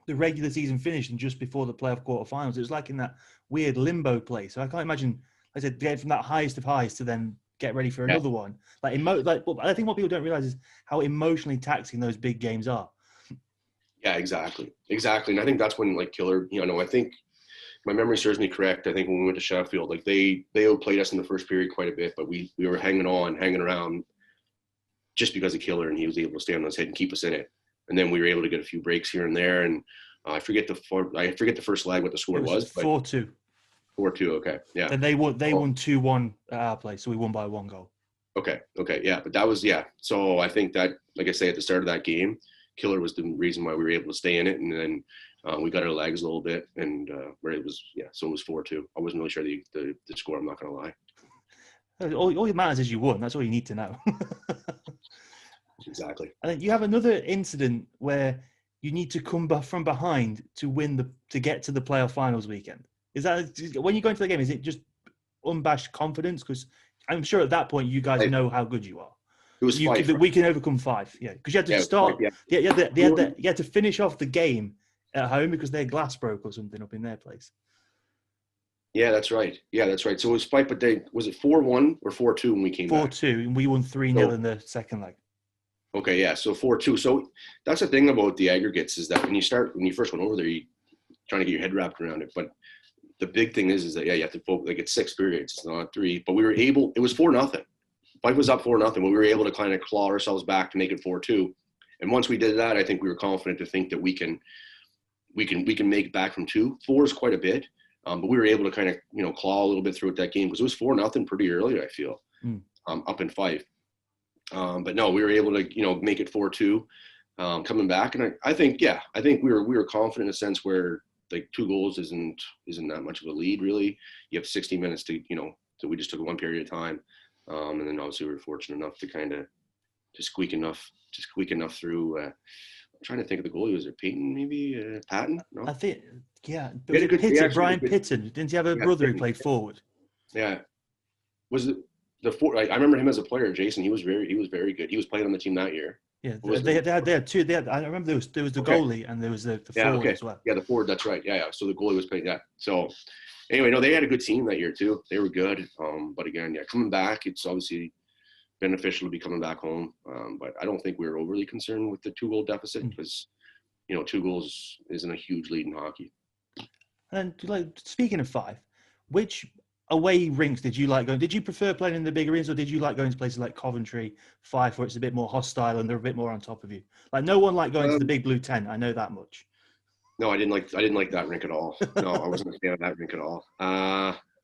the regular season finished and just before the playoff quarterfinals. It was like in that weird limbo place. So I can't imagine, like I said, get from that highest of highs to then get ready for another one. I think what people don't realize is how emotionally taxing those big games are. Yeah, exactly. And I think that's when, like, Killer, I think my memory serves me correct. I think when we went to Sheffield, like they outplayed us in the first period quite a bit, but we were hanging around just because of Killer, and he was able to stay on his head and keep us in it. And then we were able to get a few breaks here and there. And I forget the first leg what the score was. 4-2. 4-2. Okay. Yeah. And they won 2-1 at our place, so we won by 1 goal. Okay. Yeah. But that was, So I think that, like I say, at the start of that game, Killer was the reason why we were able to stay in it. And then we got our legs a little bit, and where it was, so it was 4-2. I wasn't really sure the score. I'm not going to lie. All that matters is you won. That's all you need to know. Exactly. And then you have another incident where you need to come from behind to get to the playoff finals weekend. Is that when you go into the game? Is it just unabashed confidence? Because I'm sure at that point you guys know how good you are. It was we can overcome 5. Yeah, because you had to start. You had to finish off the game at home because their glass broke or something up in their place. Yeah, that's right. So it was fight, but was it 4-1 or 4-2 when we came back? 4-2, and we won 3-0 in the second leg. Okay, yeah, so 4-2. So that's the thing about the aggregates, is that when you first went over there, you're trying to get your head wrapped around it. But the big thing is that, you have to focus. Like, it's 6 periods, it's not 3. But we were able. It was 4-0. Fife was up 4-0, but we were able to kind of claw ourselves back to make it 4-2. And once we did that, I think we were confident to think that we can make it back from 2. 4 is quite a bit, but we were able to kind of claw a little bit throughout that game, because it was 4-0 pretty early, I feel, up in Fife. But no, we were able to, make it 4-2, coming back. And I think we were confident in a sense where, like, 2 goals isn't that much of a lead, really. You have 60 minutes to, so we just took 1 period at a time. And then obviously we were fortunate enough to kind of squeak enough through. I'm trying to think of the goalie. Was it Peyton, maybe? Patton? No? I think, But Brian Pitton. Didn't he have a brother who played forward? Yeah. Was it the 4? I remember him as a player, Jason. He was very good. He was playing on the team that year. Yeah, they had 2. I remember there was the goalie and there was the forward as well. Yeah, the forward. That's right. Yeah. So the goalie was playing. Yeah. So anyway, no, they had a good team that year too. They were good. But again, coming back, it's obviously beneficial to be coming back home. But I don't think we were overly concerned with the 2-goal deficit, because 2 goals isn't a huge lead in hockey. And speaking of Fife, which away rinks did you like going? Did you prefer playing in the bigger rinks, or did you like going to places like Coventry, Fife, where it's a bit more hostile and they're a bit more on top of you? Like, no one liked going to the big blue tent. I know that much. No, I didn't like that rink at all. No, I wasn't a fan of that rink at all.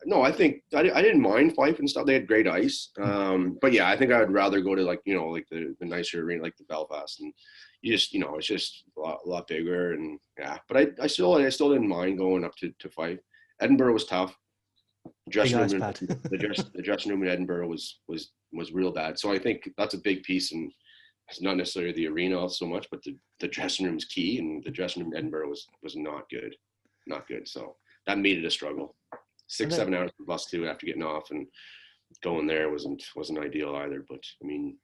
No, I think I didn't mind Fife and stuff. They had great ice. But yeah, I think I would rather go to like the nicer arena, like the Belfast, and you just, it's just a lot bigger, and yeah. But I still didn't mind going up to Fife. Edinburgh was tough. The dressing room in Edinburgh was real bad. So I think that's a big piece, and it's not necessarily the arena so much, but the dressing room is key, and the dressing room in Edinburgh was not good. So that made it a struggle. 6-7 hours for bus too after getting off, and going there wasn't ideal either. But I mean,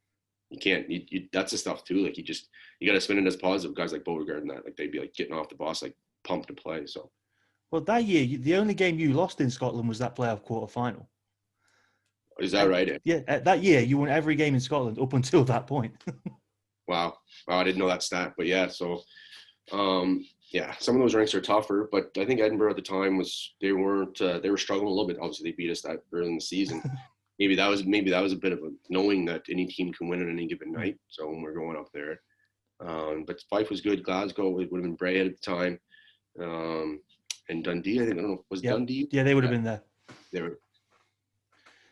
you can't. That's the stuff too. Like, you got to spin it as positive. Guys like Beauregard and that, like, they'd be like getting off the bus like pumped to play. So. Well, that year, the only game you lost in Scotland was that playoff quarter-final. Is that right? Yeah, that year you won every game in Scotland up until that point. Wow, I didn't know that stat, but yeah. So, some of those ranks are tougher, but I think Edinburgh at the time they were struggling a little bit. Obviously, they beat us that early in the season. maybe that was a bit of a knowing that any team can win on any given night. So when we're going up there, but Fife was good. Glasgow would have been Bray at the time. And Dundee, I don't know, Dundee? Yeah, they would have been there.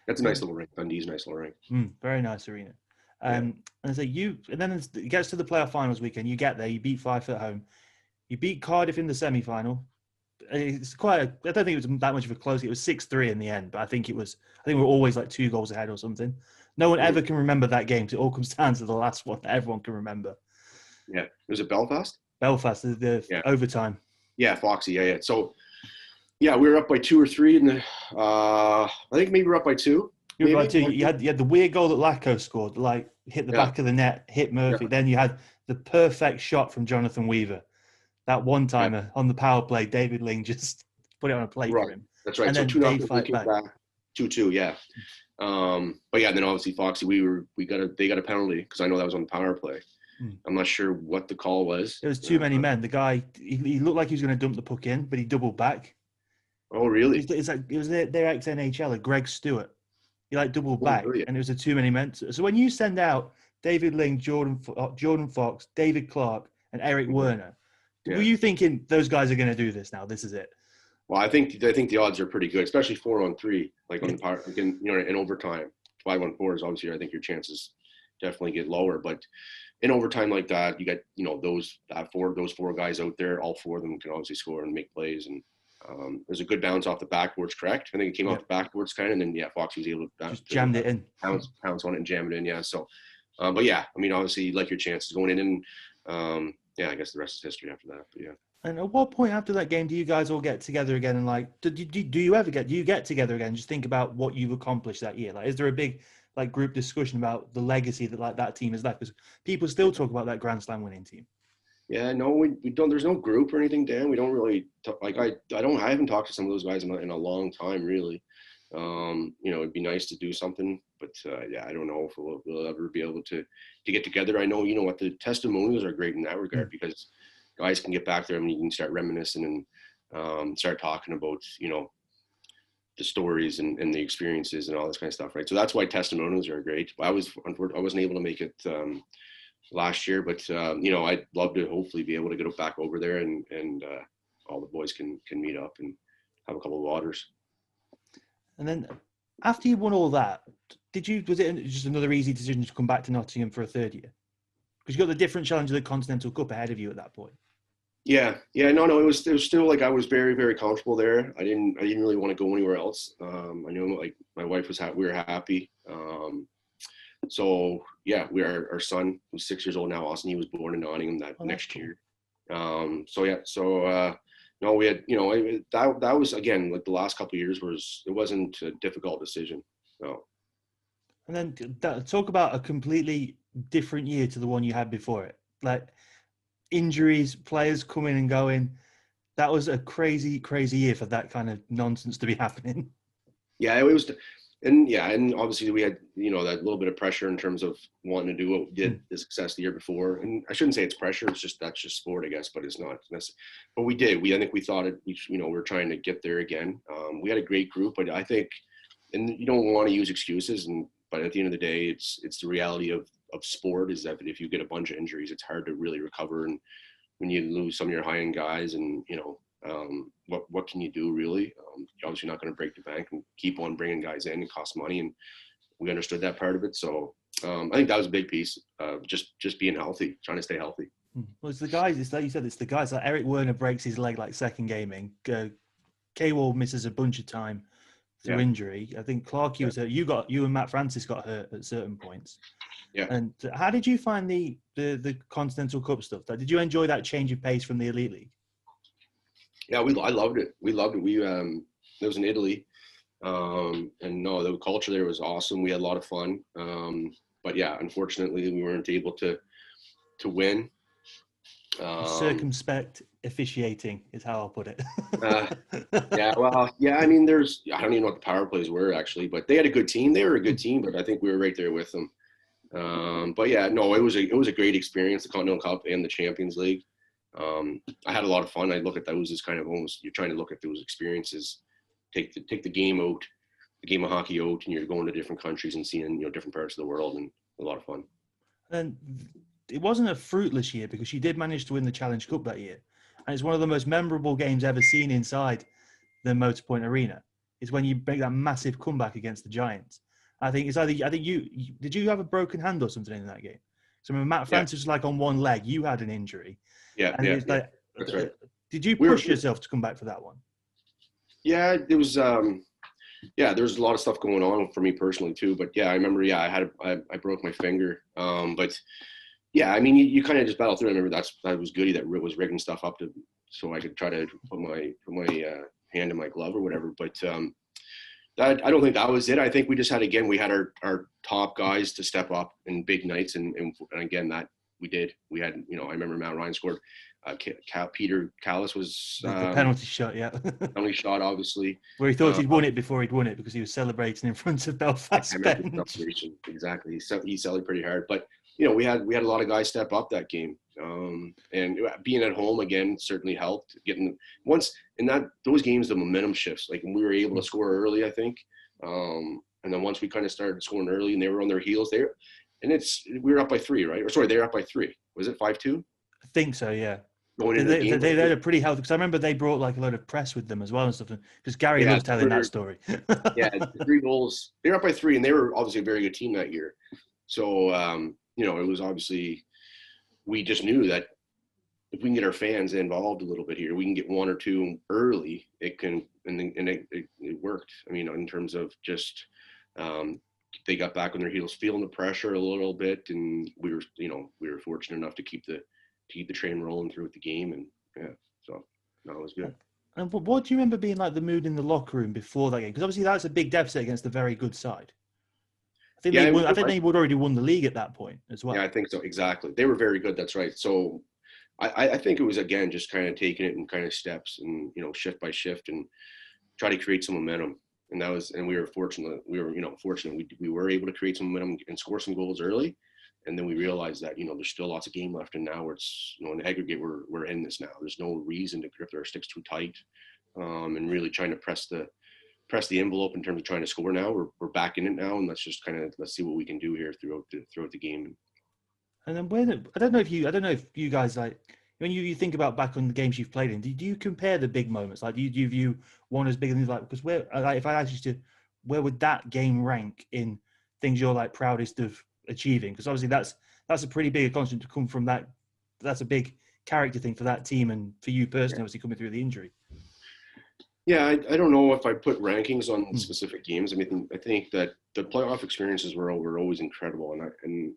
That's a nice little rink. Dundee's a nice little rink. Very nice arena. And so then it gets to the playoff finals weekend. You get there, you beat Fife at home. You beat Cardiff in the semi-final. It's I don't think it was that much of a close. It was 6-3 in the end, but I think we were always like 2 goals ahead or something. No one ever can remember that game. So it all comes down to the last one that everyone can remember. Yeah. Was it Belfast? Belfast, the overtime. Yeah, Foxy. Yeah. So, yeah, we were up by 2 or 3 in the. I think maybe we were up by 2. You were by 2. You had the weird goal that Lacko scored, like hit the back of the net, hit Murphy. Yeah. Then you had the perfect shot from Jonathan Weaver. That one-timer on the power play, David Ling just put it on a plate for him. That's right. And so then they fight back. 2-2, yeah. But yeah, then obviously Foxy, they got a penalty because I know that was on the power play. I'm not sure what the call was. It was too many men. The guy, he looked like he was going to dump the puck in, but he doubled back. Oh, really? It was their ex-NHLer, Greg Stewart. He doubled back, really? And it was a too many men. So when you send out David Ling, Jordan Fox, David Clark, and Eric Werner, were you thinking those guys are going to do this now? This is it. Well, I think the odds are pretty good, especially 4-on-3, like on the power, in overtime. 5-on-4 is obviously, I think your chances definitely get lower, but in overtime like that, you got those 4 guys out there. All 4 of them can obviously score and make plays, and there's a good bounce off the backboards. Correct? I think it came off the backboards kind of, and then Fox was able to just jammed it in, pounce on it and jam it in. Yeah. So, but yeah, I mean, obviously, you like your chances going in, and I guess the rest is history after that. But yeah. And at what point after that game do you guys all get together again and do you get together again and just think about what you've accomplished that year? Is there a big group discussion about the legacy that that team has left? Because people still talk about that Grand Slam winning team. Yeah, no, we don't. There's no group or anything, Dan. We don't really I haven't talked to some of those guys in a long time, really. It'd be nice to do something, but I don't know if we'll ever be able to get together. I know, what the testimonials are great in that regard because guys can get back there and you can start reminiscing and start talking about, the stories and the experiences and all this kind of stuff, right? So that's why testimonials are great. I wasn't able to make it last year, but I'd love to hopefully be able to get back over there and all the boys can meet up and have a couple of waters. And then after you won all that, was it just another easy decision to come back to Nottingham for a third year? Because you got the different challenge of the Continental Cup ahead of you at that point. Yeah. No. It was still I was very, very comfortable there. I didn't really want to go anywhere else. I knew my wife was happy. We were happy. So yeah, our son who's 6 years old now, Austin. He was born in Nottingham next year. No, we had that was again the last couple of years it wasn't a difficult decision. No. And then talk about a completely different year to the one you had before it. Injuries, players coming and going. That was a crazy, crazy year for that kind of nonsense to be happening. Yeah, it was. And obviously we had, that little bit of pressure in terms of wanting to do what we did, the success the year before. And I shouldn't say it's pressure. That's just sport, I guess, but it's not necessary. But we did. I think we thought we're trying to get there again. We had a great group, but I think, and you don't want to use excuses, but at the end of the day, it's the reality of sport is that if you get a bunch of injuries, it's hard to really recover. And when you lose some of your high-end guys and, what can you do really? You're obviously not going to break the bank and keep on bringing guys in. It costs money, and we understood that part of it. So I think that was a big piece of just being healthy, trying to stay healthy. Well, it's the guys. It's like you said. It's the guys. Like Eric Werner breaks his leg second gaming. K-Wall misses a bunch of time through injury. I think Clark, was hurt. You and Matt Francis got hurt at certain points. Yeah. And how did you find the Continental Cup stuff? Did you enjoy that change of pace from the Elite League? Yeah, I loved it. We loved it. It was in Italy, and no, the culture there was awesome. We had a lot of fun. But yeah, unfortunately, we weren't able to win. Circumspect officiating is how I'll put it. Yeah, well, yeah. I mean, I don't even know what the power plays were actually, but they had a good team. They were a good team, but I think we were right there with them. But yeah, no, it was a great experience, the Continental Cup and the Champions League. I had a lot of fun. I look at those as kind of almost, you're trying to look at those experiences, take the game out, the game of hockey out, and you're going to different countries and seeing different parts of the world, and a lot of fun. And it wasn't a fruitless year because you did manage to win the Challenge Cup that year, and it's one of the most memorable games ever seen inside the Motorpoint Arena. Is when you make that massive comeback against the Giants. I think you did you have a broken hand or something in that game? So I remember Matt Francis was on one leg. You had an injury. Yeah. And it was That's right. Did you We were, push yourself to come back for that one? yeah, it was. Yeah, there's a lot of stuff going on for me personally too. But yeah, I remember. Yeah, I broke my finger. But yeah, I mean, you kind of just battle through. I remember that was Goody that was rigging stuff up so I could try to put my hand in my glove or whatever. But I don't think that was it. I think we just had, again, we had our top guys to step up in big nights, and again that we did. We had, I remember Matt Ryan scored. Peter Callis was The penalty shot, yeah. penalty shot, obviously. Where he thought he'd won it before he'd won it because he was celebrating in front of Belfast bench. Exactly. He celebrated pretty hard. But, we had a lot of guys step up that game. And being at home, again, certainly helped. Once in those games, the momentum shifts. Like when we were able to score early, I think. And then once we kind of started scoring early and they were on their heels there, we were up by 3, right? Or sorry, they were up by 3. Was it 5-2? I think so, yeah. They had a pretty healthy, because I remember they brought like a load of press with them as well and stuff, because Gary loves telling that story. Yeah, 3 goals. They were up by 3, and they were obviously a very good team that year. So, it was obviously, we just knew that if we can get our fans involved a little bit here, we can get 1 or 2 early. It can, and it worked. I mean, in terms of just, they got back on their heels, feeling the pressure a little bit, and we were fortunate enough to keep the train rolling through the game, and so no, it was good. And what do you remember being like the mood in the locker room before that game? Because obviously that's a big deficit against a very good side. I think they would already won the league at that point as well. Yeah, I think so. Exactly, they were very good. That's right. So I think it was, again, just kind of taking it in kind of steps, and shift by shift, and try to create some momentum. And we were fortunate. We were able to create some momentum and score some goals early. And then we realized that, there's still lots of game left. And now it's, in aggregate, we're in this now. There's no reason to grip our sticks too tight, and really trying to press the envelope in terms of trying to score now. We're back in it now. And let's see what we can do here throughout the game. And then I don't know if you guys, like, when you think about back on the games you've played in, do you compare the big moments? Like, do you view one as big as, like, because if I asked you where would that game rank in things you're like proudest of achieving? Because obviously that's a pretty big accomplishment to come from that. That's a big character thing for that team and for you personally, obviously coming through the injury. Yeah, I don't know if I put rankings on specific games. I mean, I think that the playoff experiences were always incredible, and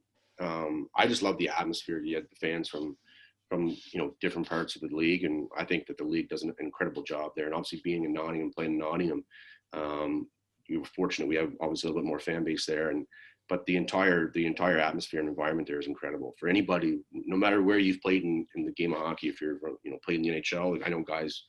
I just love the atmosphere. You had the fans from different parts of the league, and I think that the league does an incredible job there. And obviously, being in Nottingham, playing in Nottingham, you were fortunate. We have obviously a little bit more fan base there, but the entire atmosphere and environment there is incredible for anybody, no matter where you've played in the game of hockey. If you're played in the NHL, I know guys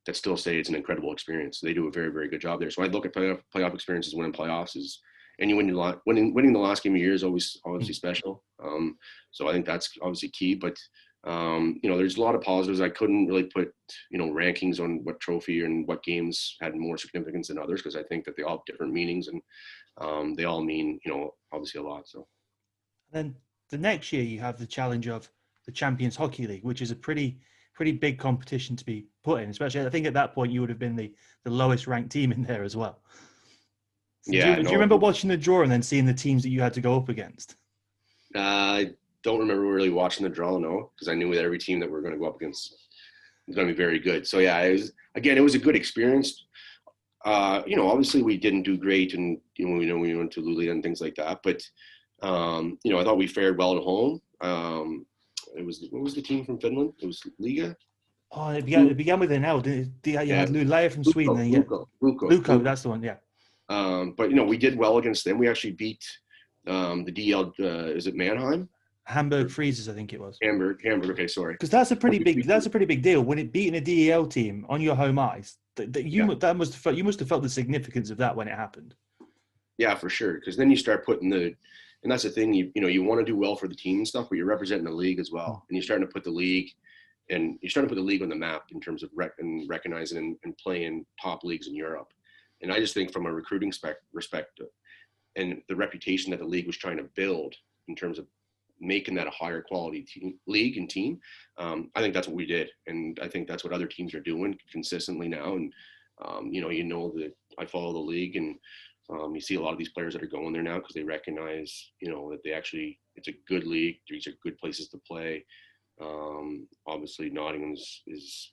that still say it's an incredible experience. They do a very, very good job there. So I look at playoff experiences, winning playoffs is, and winning the last game of the year is always obviously special. So I think that's obviously key. But there's a lot of positives. I couldn't really put rankings on what trophy and what games had more significance than others, because I think that they all have different meanings, and they all mean obviously a lot. So then the next year you have the challenge of the Champions Hockey League, which is a pretty big competition to be put in. Especially, I think at that point you would have been the lowest ranked team in there as well. So do you remember watching the draw and then seeing the teams that you had to go up against? I don't remember really watching the draw, no, because I knew with every team that we're going to go up against was going to be very good. So yeah, it was a good experience. Obviously we didn't do great, and we went to Luleå and things like that. But I thought we fared well at home. What was the team from Finland? It was Liga. Oh, it began with an L. You had Luleå from Sweden. Lukko, that's the one. Yeah. But we did well against them. We actually beat the DL. Is it Mannheim? Hamburg Freezers, I think it was. Hamburg. Okay, sorry. Because that's a pretty big deal when it beating a DEL team on your home ice. You must have felt the significance of that when it happened. Yeah, for sure. Because then you start putting and that's the thing. You want to do well for the team and stuff, but you're representing the league as well, and you're starting to put the league on the map in terms of recognizing and playing top leagues in Europe. And I just think from a recruiting perspective and the reputation that the league was trying to build in terms of making that a higher quality league and team, I think that's what we did. And I think that's what other teams are doing consistently now. And, that I follow the league, and you see a lot of these players that are going there now because they recognize, that it's a good league. These are good places to play. Obviously Nottingham is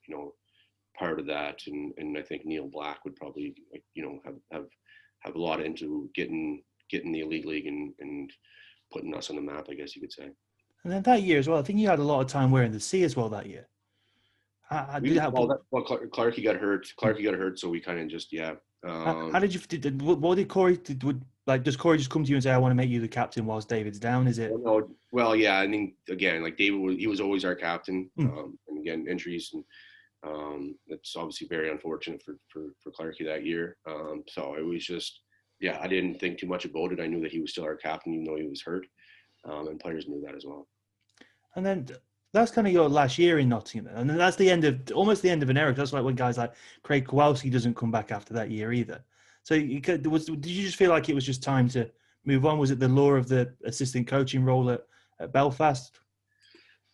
part of that, and I think Neil Black would probably have a lot into getting the elite league and putting us on the map, I guess you could say. And then that year as well, I think you had a lot of time wearing the C as well that year. Clarkey got hurt, so we kind of just how did you? What did Corey? Does Corey just come to you and say, "I want to make you the captain whilst David's down"? Is it? Well, yeah. I mean, again, like David he was always our captain, and again, injuries, and it's obviously very unfortunate for Clarkey that year. So it was just, I didn't think too much about it. I knew that he was still our captain, even though he was hurt, and players knew that as well. And then that's kind of your last year in Nottingham, and then that's almost the end of an era. That's like when guys like Craig Kowalski doesn't come back after that year either. So did you just feel like it was just time to move on? Was it the lure of the assistant coaching role at Belfast?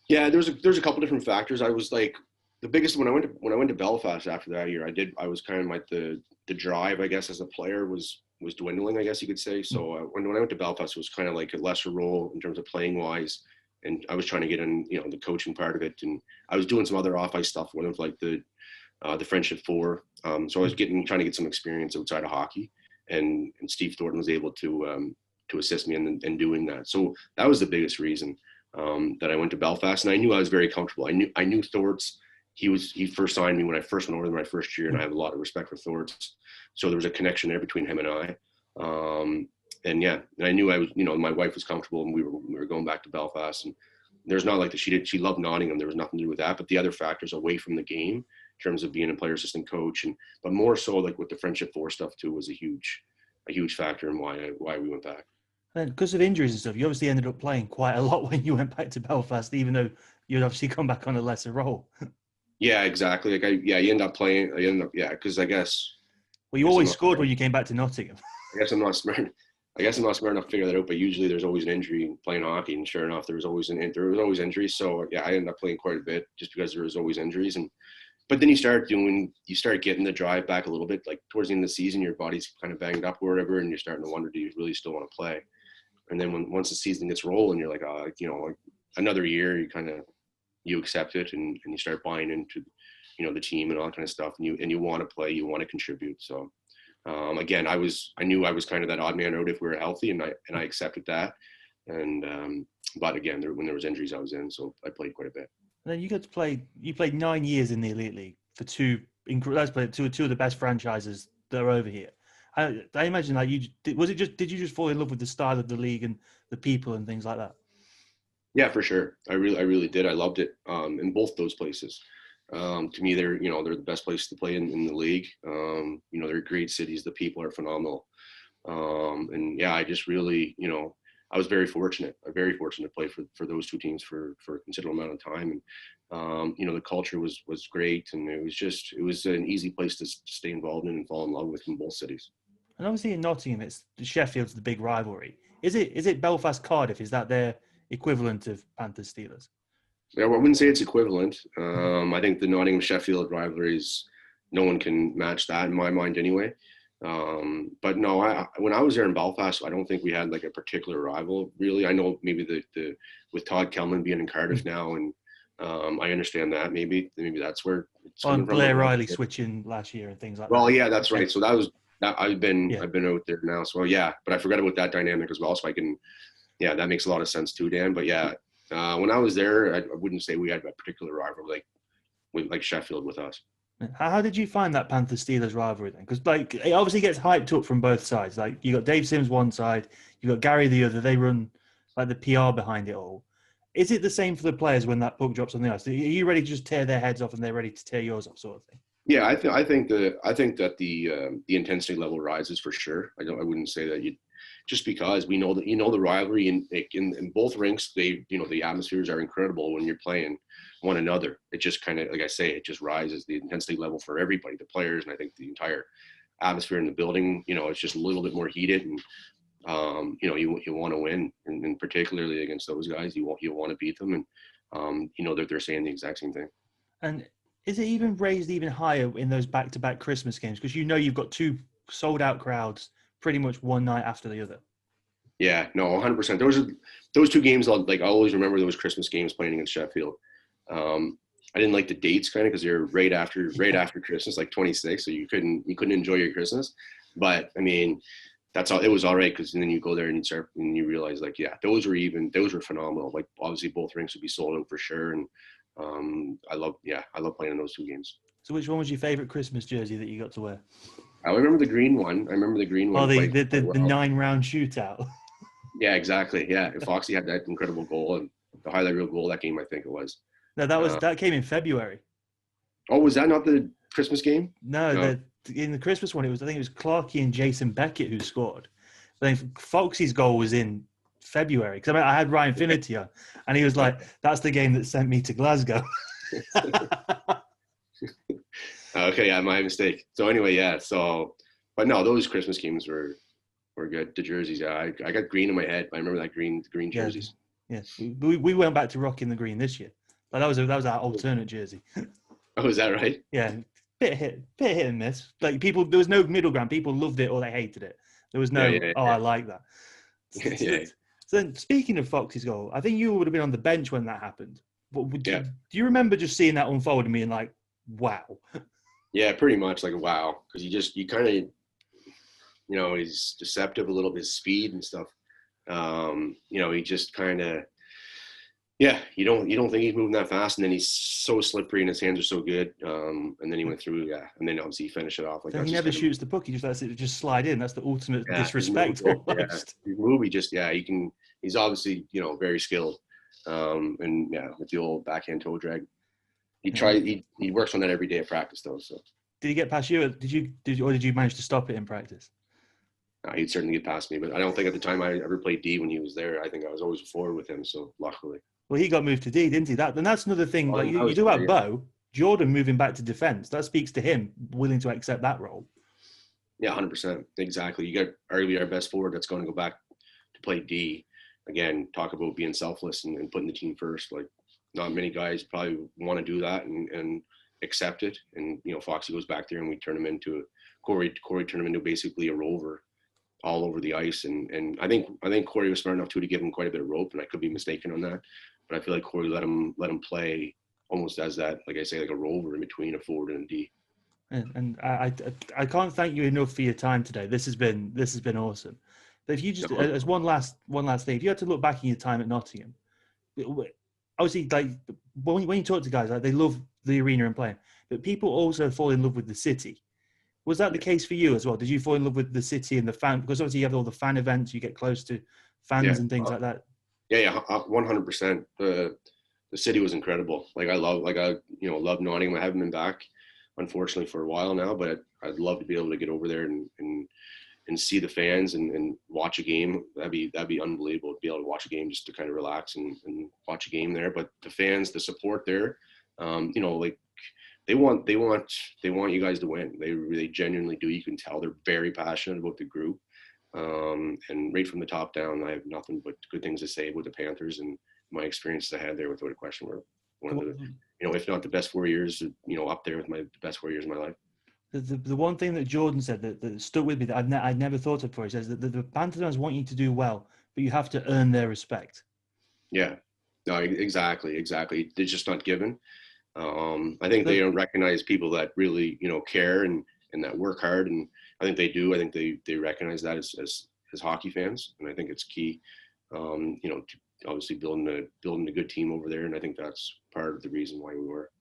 Yeah, there's a couple different factors. I was like, the biggest when I went to Belfast after that year, I was kind of like the drive, I guess, as a player was dwindling, I guess you could say. So when I went to Belfast, it was kind of like a lesser role in terms of playing wise. And I was trying to get in, the coaching part of it, and I was doing some other off-ice stuff. One of like the Friendship Four, so I was trying to get some experience outside of hockey, and Steve Thornton was able to assist me in doing that. So that was the biggest reason that I went to Belfast, and I knew I was very comfortable. I knew Thorts. He first signed me when I first went over there my first year, and I have a lot of respect for Thorts. So there was a connection there between him and I. And I knew I was, my wife was comfortable, and we were going back to Belfast, and there's not like she loved Nottingham. There was nothing to do with that, but the other factors away from the game in terms of being a player assistant coach, but more so like with the Friendship Four stuff too was a huge factor in why we went back. And because of injuries and stuff, you obviously ended up playing quite a lot when you went back to Belfast, even though you'd obviously come back on a lesser role. Yeah, exactly. Like you end up playing. Because I guess. Well, you always scored when you came back to Nottingham. I guess I'm not smart enough to figure that out. But usually, there's always an injury playing hockey, and sure enough, there was always injuries. So I ended up playing quite a bit just because there was always injuries. But then you start getting the drive back a little bit. Like towards the end of the season, your body's kind of banged up or whatever, and you're starting to wonder, do you really still want to play? And then once the season gets rolling, you're like, another year, you accept it, and you start buying into, the team and all that kind of stuff, and you want to play, you want to contribute. So, again, I knew I was kind of that odd man out if we were healthy, and I accepted that. And but again, when there was injuries, I was in, so I played quite a bit. And then you played 9 years in the Elite League for two of the best franchises that are over here. I imagine that did you just fall in love with the style of the league and the people and things like that? Yeah, for sure. I really did. I loved it in both those places. To me, they're the best place to play in the league. They're great cities. The people are phenomenal. And I just really, I was very fortunate to play for those two teams for a considerable amount of time. And, the culture was great. And it was an easy place to stay involved in and fall in love with in both cities. And obviously in Nottingham, it's Sheffield's the big rivalry. Is it Belfast Cardiff? Is that their equivalent of Panthers Steelers? Yeah, well, I wouldn't say it's equivalent. I think the Nottingham Sheffield rivalries, no one can match that in my mind anyway. But no, when I was there in Belfast, I don't think we had like a particular rival really. I know maybe the with Todd Kelman being in Cardiff now, and I understand that maybe that's where it's on Blair Riley switching last year and things like that. Well, yeah, that's right. So I've been out there now. So yeah, but I forgot about that dynamic as well. So that makes a lot of sense too, Dan. But yeah, when I was there, I wouldn't say we had a particular rival like Sheffield with us. How did you find that Panthers Steelers rivalry then? Because it obviously gets hyped up from both sides. Like you got Dave Sims one side, you got Gary the other. They run like the PR behind it all. Is it the same for the players when that puck drops on the ice? Are you ready to just tear their heads off and they're ready to tear yours off, sort of thing? Yeah, I think that the intensity level rises for sure. I wouldn't say that just because we know that the rivalry in both rinks, the atmospheres are incredible when you're playing one another. It just kind of, like I say, it just rises the intensity level for everybody, the players, and I think the entire atmosphere in the building. It's just a little bit more heated, and you want to win, and particularly against those guys, you want to beat them, and they're saying the exact same thing. And is it even raised even higher in those back-to-back Christmas games? Because you've got two sold-out crowds pretty much one night after the other. Yeah, no, 100%. Those two games, I always remember those Christmas games playing against Sheffield. I didn't like the dates kind of because they're right after Christmas, like 26, so you couldn't enjoy your Christmas. But I mean, that's all. It was all right because then you go there and you realize like, yeah, those were phenomenal. Like obviously both rinks would be sold out for sure, and I love playing in those two games. So which one was your favorite Christmas jersey that you got to wear? I remember the green one. Oh, the well. 9-round shootout. Yeah, exactly. Yeah, Foxy had that incredible goal and the highlight reel goal that game. I think it was. No, that came in February. Oh, was that not the Christmas game? No. In the Christmas one, I think it was Clarkey and Jason Beckett who scored. But then Foxy's goal was in February because I had Ryan Finnerty on, and he was like, "That's the game that sent me to Glasgow." Okay, yeah, my mistake. So anyway, yeah. So, but no, those Christmas games were good. The jerseys, yeah, I got green in my head. I remember that green jerseys. Yeah, we went back to rocking the green this year. Like that was our alternate jersey. Oh, is that right? Yeah, bit hit and miss. Like there was no middle ground. People loved it or they hated it. There was no, I like that. Yeah. So then, speaking of Foxy's goal, I think you would have been on the bench when that happened. But do you remember just seeing that unfold and being like, wow? Yeah, pretty much like wow, because you kind of, he's deceptive a little bit, his speed and stuff. He just kind of, you don't think he's moving that fast, and then he's so slippery and his hands are so good. And then he went through, and then obviously he finished it off like so that. He never shoots the puck; he just lets it just slide in. That's the ultimate disrespect. Almost. His move, he's obviously very skilled, and with the old backhand toe drag. He works on that every day at practice though. So did he get past you? Did you manage to stop it in practice? He'd certainly get past me, but I don't think at the time I ever played D when he was there. I think I was always forward with him. So luckily. Well, he got moved to D, didn't he? And that's another thing. Like you do about Bo, Jordan moving back to defense. That speaks to him willing to accept that role. Yeah, 100%. Exactly. You got arguably our best forward that's going to go back to play D. Again, talk about being selfless and putting the team first. Like not many guys probably want to do that and accept it. And Foxy goes back there and we turn him into Corey turned him into basically a rover all over the ice. And I think Corey was smart enough to give him quite a bit of rope, and I could be mistaken on that. But I feel like Corey let him play almost as that, like I say, like a rover in between a forward and a D. And I can't thank you enough for your time today. This has been awesome. But if you just as one last thing, if you had to look back in your time at Nottingham, obviously like when you talk to guys, like they love the arena and playing, but people also fall in love with the city. Was that the case for you as well? Did you fall in love with the city and the fan? Because obviously you have all the fan events, you get close to fans and things like that. Yeah, 100%. The city was incredible. Like I love Nottingham. I haven't been back, unfortunately, for a while now, but I'd love to be able to get over there and see the fans and watch a game. That'd be unbelievable to be able to watch a game just to kind of relax and watch a game there. But the fans, the support there, like they want you guys to win. They genuinely do. You can tell they're very passionate about the group. And right from the top down, I have nothing but good things to say about the Panthers, and my experiences I had there without a question were one of the, if not the best 4 years, up there with the best 4 years of my life. The one thing that Jordan said that stuck with me that I'd never thought of before, he says that the Panthers fans want you to do well, but you have to earn their respect. Yeah, no, exactly. They're just not given. I think they don't recognize people that really, care and that work hard. And I think they do. I think they recognize that as hockey fans. And I think it's key, to obviously building a good team over there. And I think that's part of the reason why we were.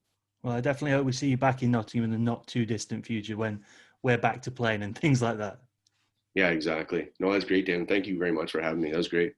Well, I definitely hope we see you back in Nottingham in the not too distant future when we're back to playing and things like that. Yeah, exactly. No, that's great, Dan. Thank you very much for having me. That was great.